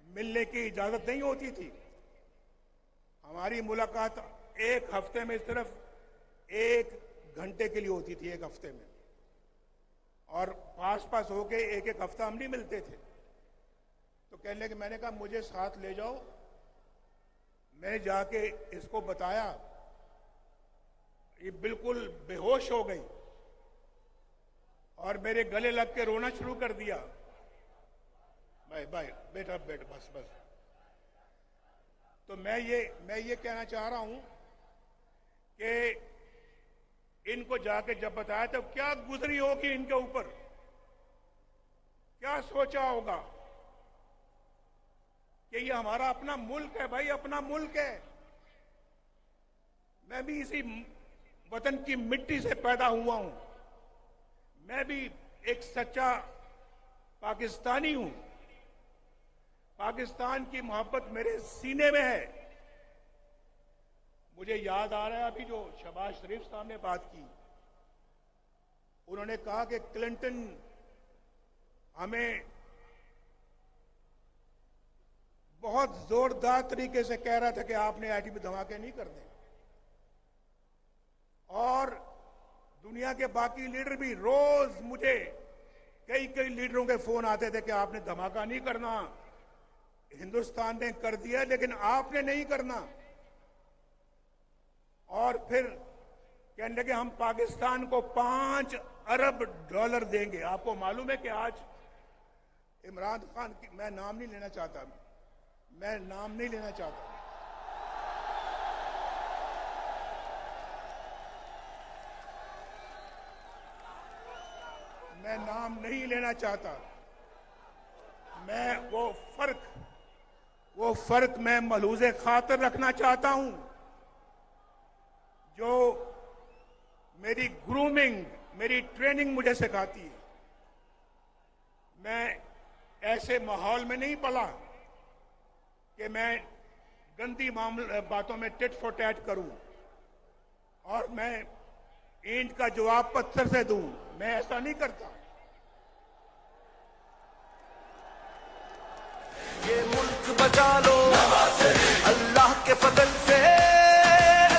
मिलने की इजाजत नहीं होती थी। हमारी मुलाकात एक हफ्ते में सिर्फ 1 घंटे के लिए होती थी, 1 हफ्ते में, और पास होके एक हफ्ता हम नहीं मिलते थे। तो कहने लगे, मैंने कहा मुझे साथ ले जाओ, मैंने जाके इसको बताया, ये बिल्कुल बेहोश हो गई और मेरे गले लग के रोना शुरू कर दिया। भाई भाई बेटा बेट बस बस। तो मैं ये कहना चाह रहा हूं कि इनको जाके जब बताया तो क्या गुजरी होगी इनके ऊपर, क्या सोचा होगा कि ये हमारा अपना मुल्क है। भाई अपना मुल्क है, मैं भी इसी वतन की मिट्टी से पैदा हुआ हूं, मैं भी एक सच्चा पाकिस्तानी हूं, पाकिस्तान की मोहब्बत मेरे सीने में है। मुझे याद आ रहा है अभी जो शहबाज शरीफ साहब ने बात की, उन्होंने कहा कि क्लिंटन हमें बहुत जोरदार तरीके से कह रहा था कि आपने एटमी धमाके नहीं करने, और दुनिया के बाकी लीडर भी रोज मुझे कई लीडरों के फोन आते थे कि आपने धमाका नहीं करना, हिंदुस्तान ने कर दिया लेकिन आपने नहीं करना। और फिर कहने लगे हम पाकिस्तान को $5 अरब देंगे। आपको मालूम है कि आज इमरान खान की, मैं नाम नहीं लेना चाहता, मैं नाम नहीं लेना चाहता, मैं नाम नहीं लेना चाहता, मैं वो फर्क मैं मलूज़े खातिर रखना चाहता हूं जो मेरी ग्रूमिंग, मेरी ट्रेनिंग मुझे सिखाती है। मैं ऐसे माहौल में नहीं पला कि मैं गंदी बातों में टिट फॉर टैट करूं और मैं ईंट का जवाब पत्थर से दूं, मैं ऐसा नहीं करता। ये मुल्क बचा लो अल्लाह के फजल से,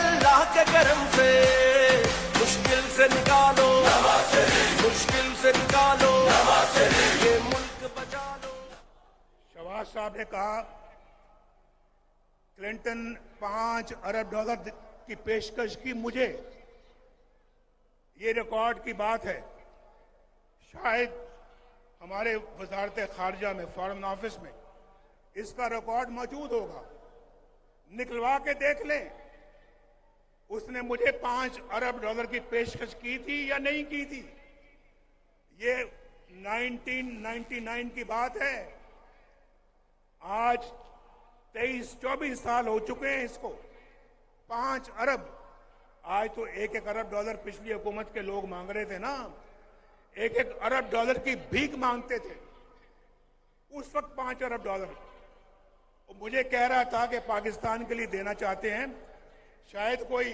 अल्लाह के करम से, मुश्किल से निकालो, मुश्किल से निकालो, ये मुल्क बचा लो। शहबाज साहब ने कहा क्लिंटन $5 अरब की पेशकश की मुझे, ये रिकॉर्ड की बात है। शायद हमारे वजारत खारजा में, फॉरेन ऑफिस में इसका रिकॉर्ड मौजूद होगा, निकलवा के देख लें उसने मुझे $5 अरब की पेशकश की थी या नहीं की थी। ये 1999 की बात है, आज 23-24 साल हो चुके हैं इसको। 5 अरब, आज तो $1 अरब पिछली हुकूमत के लोग मांग रहे थे ना, $1 अरब की भीख मांगते थे उस वक्त। $5 अरब मुझे कह रहा था कि पाकिस्तान के लिए देना चाहते हैं, शायद कोई,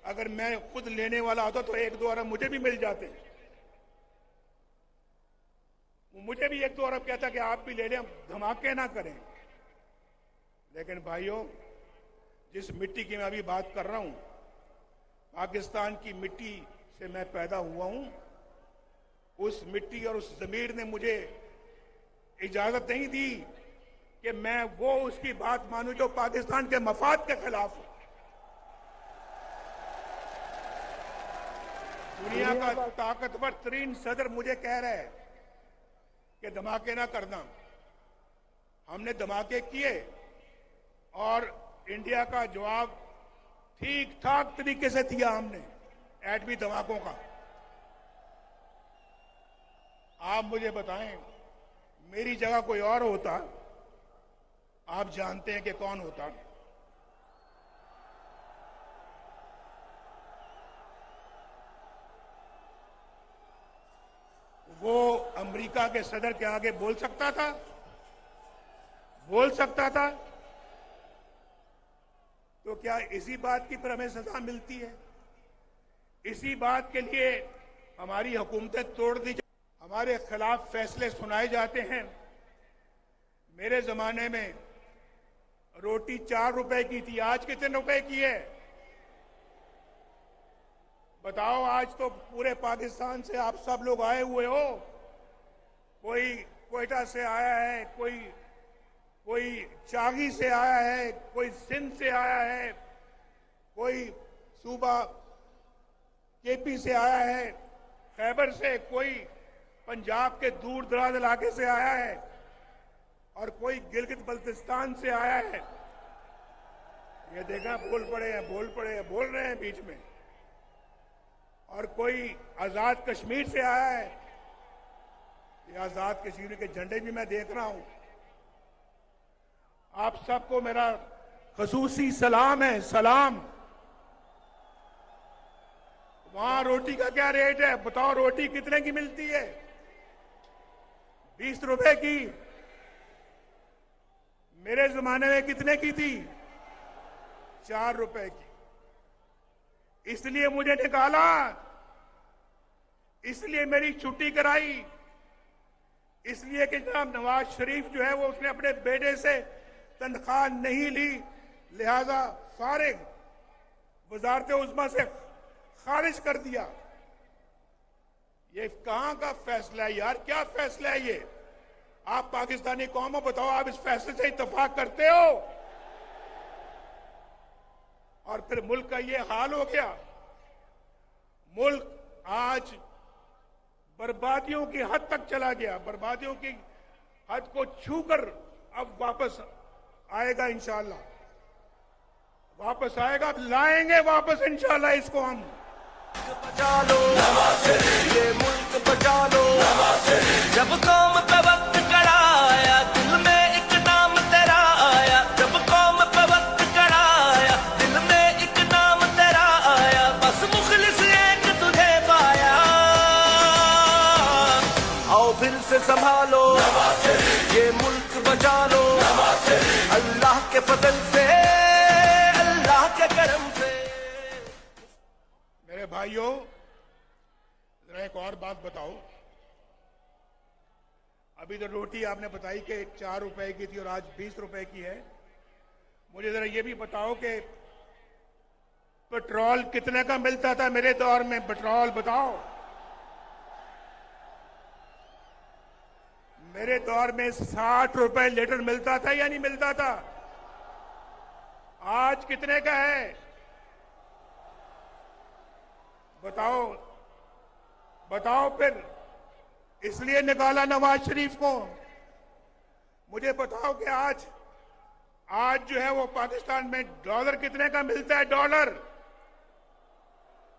अगर मैं खुद लेने वाला होता तो 1-2 अरब मुझे भी मिल जाते, मुझे भी 1-2 अरब कहता कि आप भी ले लें, धमाके ना करें। लेकिन भाइयों, जिस मिट्टी की मैं अभी बात कर रहा हूं, पाकिस्तान की मिट्टी से मैं पैदा हुआ हूं, उस मिट्टी और उस जमीर ने मुझे इजाजत नहीं दी कि मैं वो उसकी बात मानूं जो पाकिस्तान के मफाद के खिलाफ हो। दुनिया का ताकतवर तरीन सदर मुझे कह रहा है कि धमाके ना करना। हमने धमाके किए और इंडिया का जवाब ठीक ठाक तरीके से दिया हमने एटमी धमाकों का। आप मुझे बताएं, मेरी जगह कोई और होता, आप जानते हैं कि कौन होता। वो अमेरिका के सदर के आगे बोल सकता था, बोल सकता था। तो क्या इसी बात की पर हमें सजा मिलती है? इसी बात के लिए हमारी हुकूमतें तोड़ दी, हमारे खिलाफ फैसले सुनाए जाते हैं। मेरे जमाने में रोटी 4 रुपए की थी, आज कितने रुपए की है बताओ? आज तो पूरे पाकिस्तान से आप सब लोग आए हुए हो, कोई क्वेटा से आया है, कोई कोई चागी से आया है, कोई सिंध से आया है, कोई सूबा केपी से आया है, खैबर से, कोई पंजाब के दूर दराज इलाके से आया है और कोई गिलगित बल्तिस्तान से आया है। ये देखा, बोल पड़े हैं, बोल रहे हैं बीच में। और कोई आजाद कश्मीर से आया है। ये आजाद कश्मीर के झंडे भी मैं देख रहा हूं। आप सबको मेरा खसूसी सलाम है, सलाम। वहां रोटी का क्या रेट है बताओ? रोटी कितने की मिलती है? 20 रुपए की। मेरे जमाने में कितने की थी? 4 रुपए की। इसलिए मुझे निकाला, इसलिए मेरी छुट्टी कराई, इसलिए कि जनाब नवाज शरीफ जो है वो उसने अपने बेटे से तनख्वाह नहीं ली, लिहाजा फारिग वजारत उज़्मा से खारिज कर दिया। ये कहां का फैसला है यार? क्या फैसला है ये? आप पाकिस्तानी कौम को बताओ, आप इस फैसले से इत्तेफाक करते हो? और फिर मुल्क का ये हाल हो गया। मुल्क आज बर्बादियों की हद तक चला गया। बर्बादियों की हद को छूकर अब वापस आएगा इंशाअल्लाह, वापस आएगा, लाएंगे वापस इंशाअल्लाह इसको हम। बचा लो ये मुल्क, बचा लो। जब कौम पे वक्त कड़ा आया, दिल में एक नाम तेरा आया। जब कौम पे वक्त कड़ा आया, दिल में एक नाम तेरा आया। बस मुखलिस एक तुझे पाया। आओ फिर से संभालो ये मुल्क, बचा लो। अल्लाह के फजल से, अल्लाह के करम से। मेरे भाइयों, जरा एक और बात बताओ। अभी तो रोटी आपने बताई कि 4 रुपए की थी और आज 20 रुपए की है। मुझे जरा ये भी बताओ कि पेट्रोल कितने का मिलता था मेरे दौर में? पेट्रोल बताओ। मेरे दौर में 60 रुपए लीटर मिलता था या नहीं मिलता था? आज कितने का है बताओ? बताओ फिर। इसलिए निकाला नवाज शरीफ को। मुझे बताओ कि आज जो है वो पाकिस्तान में डॉलर कितने का मिलता है? डॉलर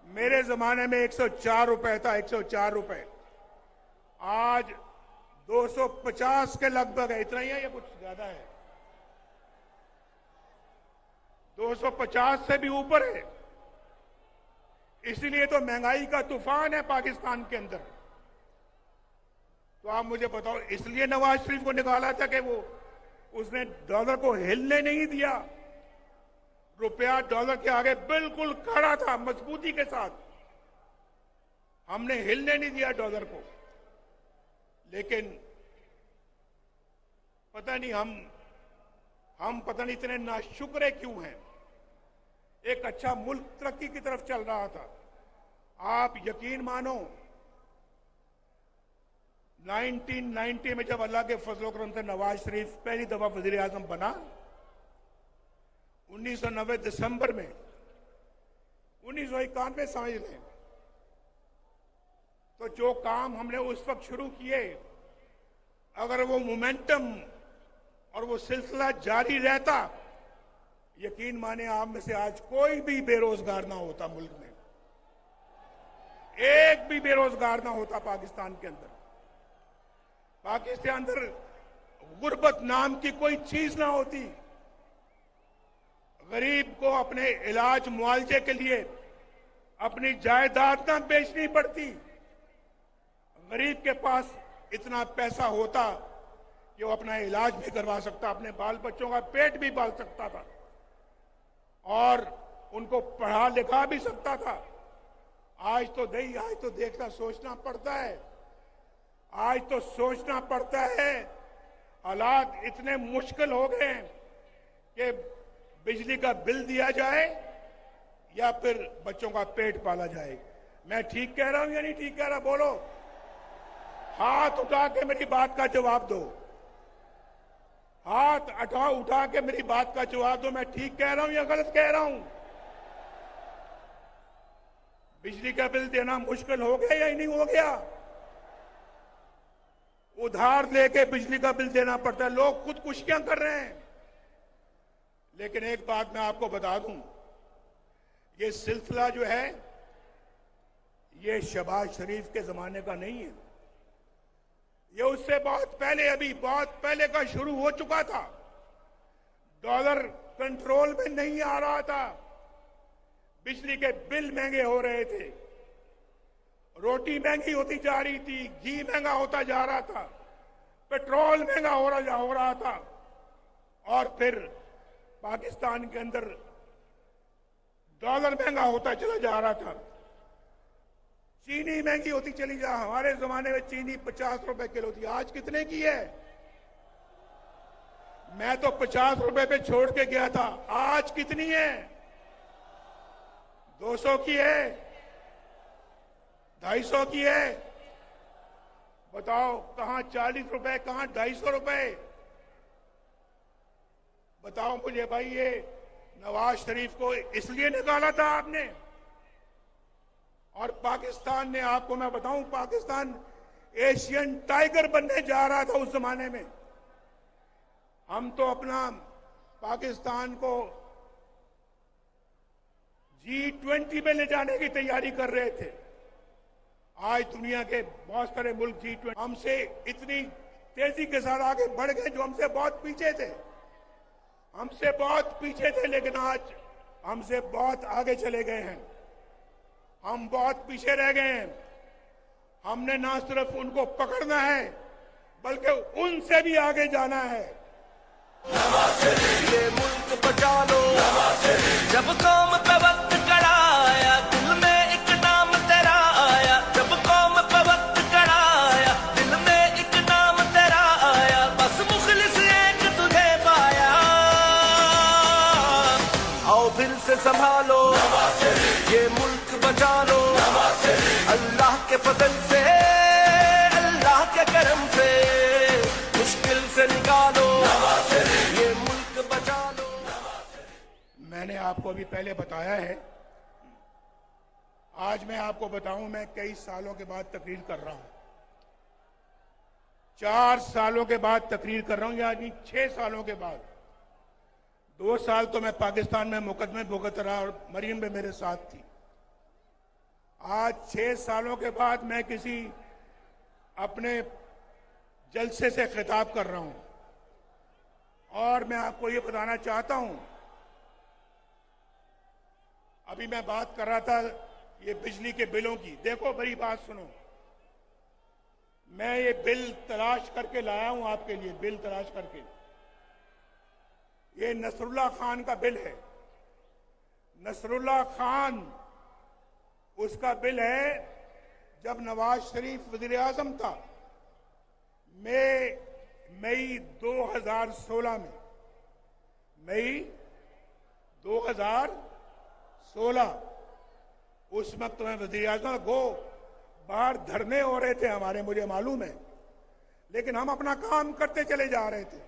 मेरे जमाने में 104 रुपए था, 104 रुपए। आज 250 के लगभग है। इतना ही है या कुछ ज्यादा है? 250 से भी ऊपर है। इसलिए तो महंगाई का तूफान है पाकिस्तान के अंदर। तो आप मुझे बताओ, इसलिए नवाज शरीफ को निकाला था कि वो उसने डॉलर को हिलने नहीं दिया। रुपया डॉलर के आगे बिल्कुल खड़ा था, मजबूती के साथ। हमने हिलने नहीं दिया डॉलर को। लेकिन पता नहीं हम पता नहीं इतने नाशुक्रे क्यों हैं। एक अच्छा मुल्क तरक्की की तरफ चल रहा था। आप यकीन मानो 1990 में जब अल्लाह के फजल करम से नवाज शरीफ पहली दफा वजीर आजम बना, 1990 दिसंबर में, 1991 समझ लें, तो जो काम हमने उस वक्त शुरू किए, अगर वो मोमेंटम और वो सिलसिला जारी रहता, यकीन माने आप में से आज कोई भी बेरोजगार ना होता मुल्क में। एक भी बेरोजगार ना होता पाकिस्तान के अंदर। पाकिस्तान अंदर गुर्बत नाम की कोई चीज ना होती। गरीब को अपने इलाज मुआवजे के लिए अपनी जायदाद ना बेचनी पड़ती। गरीब के पास इतना पैसा होता कि वो अपना इलाज भी करवा सकता, अपने बाल बच्चों का पेट भी पाल सकता था और उनको पढ़ा लिखा भी सकता था। आज तो देखना सोचना पड़ता है। आज तो सोचना पड़ता है। हालात इतने मुश्किल हो गए हैं कि बिजली का बिल दिया जाए या फिर बच्चों का पेट पाला जाए। मैं ठीक कह रहा हूं या नहीं ठीक कह रहा? बोलो, हाथ उठा के मेरी बात का जवाब दो। हाथ उठा के मेरी बात का जवाब दो, मैं ठीक कह रहा हूं या गलत कह रहा हूं? बिजली का बिल देना मुश्किल हो गया या नहीं हो गया? उधार लेके बिजली का बिल देना पड़ता है, लोग खुदकुशियां कर रहे हैं। लेकिन एक बात मैं आपको बता दूं, ये सिलसिला जो है ये शहबाज शरीफ के जमाने का नहीं है, ये उससे बहुत पहले, अभी बहुत पहले का शुरू हो चुका था। डॉलर कंट्रोल में नहीं आ रहा था, बिजली के बिल महंगे हो रहे थे, रोटी महंगी होती जा रही थी, घी महंगा होता जा रहा था, पेट्रोल महंगा हो रहा था, और फिर पाकिस्तान के अंदर डॉलर महंगा होता चला जा रहा था, चीनी महंगी होती चली जा। हमारे जमाने में चीनी 50 रुपए किलो थी, आज कितने की है? मैं तो 50 रुपए पे छोड़ के गया था, आज कितनी है? 200 की है, 250 की है। बताओ कहां 40 रुपए, कहां 250 रुपए? बताओ मुझे भाई, ये नवाज शरीफ को इसलिए निकाला था आपने, और पाकिस्तान ने, आपको मैं बताऊं, पाकिस्तान एशियन टाइगर बनने जा रहा था उस जमाने में। हम तो अपना पाकिस्तान को G20 में ले जाने की तैयारी कर रहे थे। आज दुनिया के बहुत सारे मुल्क G20 हमसे इतनी तेजी के साथ आगे बढ़ गए, जो हमसे बहुत पीछे थे, हमसे बहुत पीछे थे, लेकिन आज हमसे बहुत आगे चले गए हैं। हम बहुत पीछे रह गए हैं। हमने ना सिर्फ उनको पकड़ना है, बल्कि उनसे भी आगे जाना है। ये मुल्क बचा लो, जब कौम पे वक्त कड़ा आया, दिल में एक नाम तेरा आया। जब कौम पे वक्त कड़ा आया, दिल में एक नाम तेरा आया। बस मुखलिस एक तुझे पाया, आओ फिर से संभालो, ये मुल्क बचा लो। अल्लाह के फजल से, अल्लाह के करम से, मुश्किल से निकालो, ये मुल्क बचा लो। मैंने आपको अभी पहले बताया है, आज मैं आपको बताऊं, मैं कई सालों के बाद तकरीर कर रहा हूं। 4 सालों के बाद तकरीर कर रहा हूं, यानी 6 सालों के बाद। 2 साल तो मैं पाकिस्तान में मुकदमे भुगत रहा और मरीम भी मेरे साथ थी। आज 6 सालों के बाद मैं किसी अपने जलसे से खिताब कर रहा हूं, और मैं आपको ये बताना चाहता हूं, अभी मैं बात कर रहा था ये बिजली के बिलों की। देखो मेरी बात सुनो, मैं ये बिल तलाश करके लाया हूं आपके लिए, बिल तलाश करके। ये नसरुल्लाह खान का बिल है, नसरुल्लाह खान, उसका बिल है जब नवाज शरीफ वजीर आजम था, मई 2016 में, मई 2016, उस वक्त में वजीर आजम को बाहर धरने हो रहे थे हमारे, मुझे मालूम है, लेकिन हम अपना काम करते चले जा रहे थे।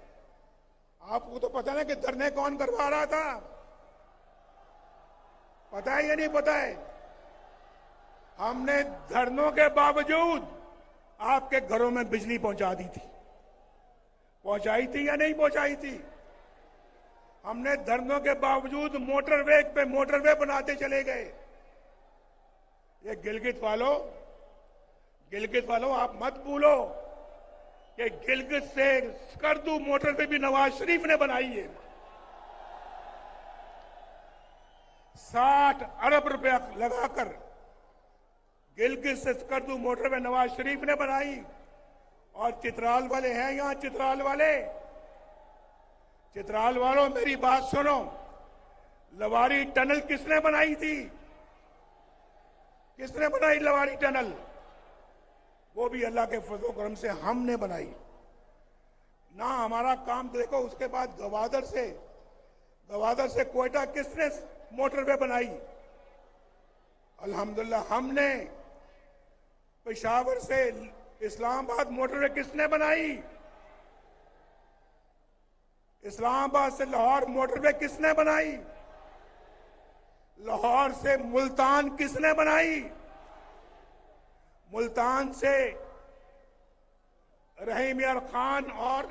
आपको तो पता है कि धरने कौन करवा रहा था? पता है या नहीं पता है? हमने धरनों के बावजूद आपके घरों में बिजली पहुंचा दी थी। पहुंचाई थी या नहीं पहुंचाई थी? हमने धरनों के बावजूद मोटरवे पे मोटरवे बनाते चले गए। ये गिलगित वालों आप मत भूलो कि गिलगित से स्कर्दू मोटरवे भी नवाज शरीफ ने बनाई है। 60 अरब रुपया लगाकर गिलगित से स्कर्दू मोटरवे नवाज शरीफ ने बनाई। और चित्राल वाले हैं यहां, चित्राल वालों मेरी बात सुनो, लवारी टनल किसने बनाई थी? किसने बनाई लवारी टनल? वो भी अल्लाह के फजल करम से हमने बनाई ना। हमारा काम देखो, उसके बाद गवादर से कोयटा किसने मोटरवे बनाई? अल्हम्दुलिल्लाह हमने। पेशावर से इस्लामाबाद मोटरवे किसने बनाई? इस्लामाबाद से लाहौर मोटरवे किसने बनाई? लाहौर से मुल्तान किसने बनाई? मुल्तान से रहीम यार खान और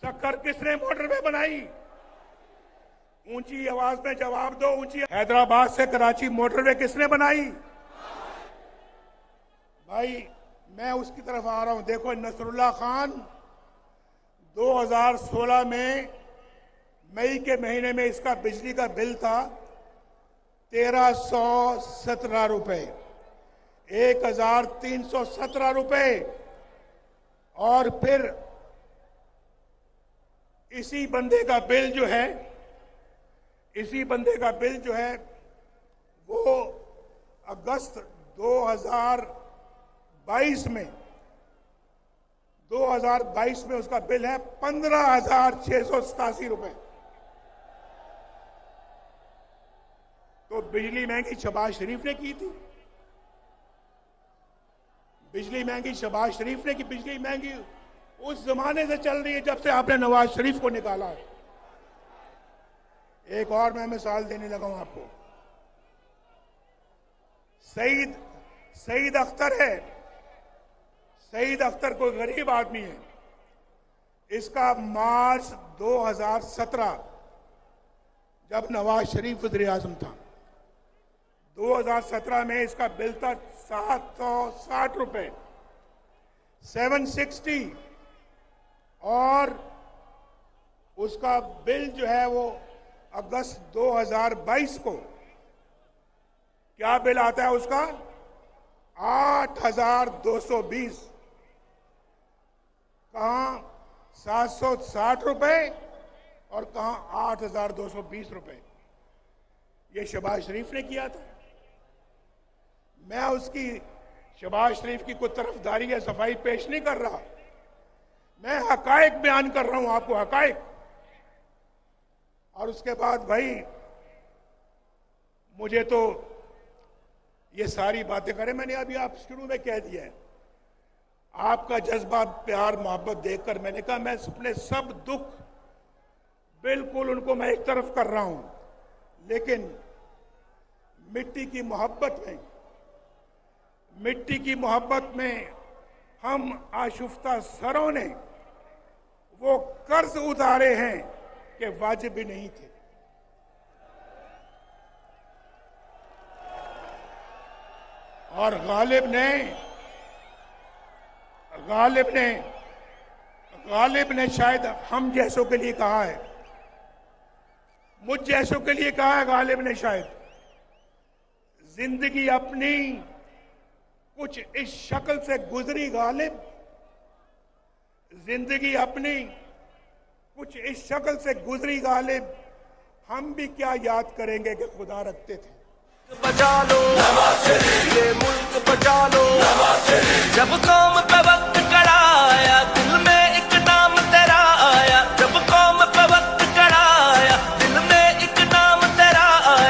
सक्कर किसने मोटरवे बनाई? ऊंची आवाज में जवाब दो, ऊंची। हैदराबाद से कराची मोटरवे किसने बनाई? भाई मैं उसकी तरफ आ रहा हूं। देखो, नसरुल्लाह खान 2016 में मई के महीने में इसका बिजली का बिल था 1317 रुपए, 1317 रुपए। और फिर इसी बंदे का बिल जो है, वो अगस्त 2022 में उसका बिल है 15,687 रुपए। तो बिजली महंगी शहबाज शरीफ ने की थी। बिजली महंगी शहबाज शरीफ ने की। बिजली महंगी उस जमाने से चल रही है जब से आपने नवाज शरीफ को निकाला है। एक और मैं मिसाल देने लगा हूं आपको। सईद अख्तर है। सईद अख्तर कोई गरीब आदमी है। इसका मार्च 2017 जब नवाज शरीफ वज़ीर आज़म था, 2017 में इसका बिल था 760 रुपए, 760। और उसका बिल जो है वो अगस्त 2022 को क्या बिल आता है उसका? 8,220। कहां 760 रुपए और कहां 8,220 रुपए। ये शहबाज शरीफ ने किया था। मैं उसकी शहबाज शरीफ की कोई तरफदारी या सफाई पेश नहीं कर रहा। मैं हकायक बयान कर रहा हूं आपको, हकायक। और उसके बाद भाई मुझे तो ये सारी बातें करें, मैंने अभी आप शुरू में कह दिया है। आपका जज्बा, प्यार, मोहब्बत देखकर मैंने कहा मैं अपने सब दुख बिल्कुल उनको मैं एक तरफ कर रहा हूं, लेकिन मिट्टी की मोहब्बत में हम आशुफ्ता सरों ने वो कर्ज उतारे हैं कि वाजिब भी नहीं थे। और गालिब ने शायद हम जैसों के लिए कहा है, मुझ जैसों के लिए कहा है गालिब ने शायद, जिंदगी अपनी कुछ इस शक्ल से गुजरी गालिब, जिंदगी अपनी कुछ इस शक्ल से गुजरी गालिब, हम भी क्या याद करेंगे कि खुदा रखते थे। बचा लो ये मुल्क, बचा लो जब कौम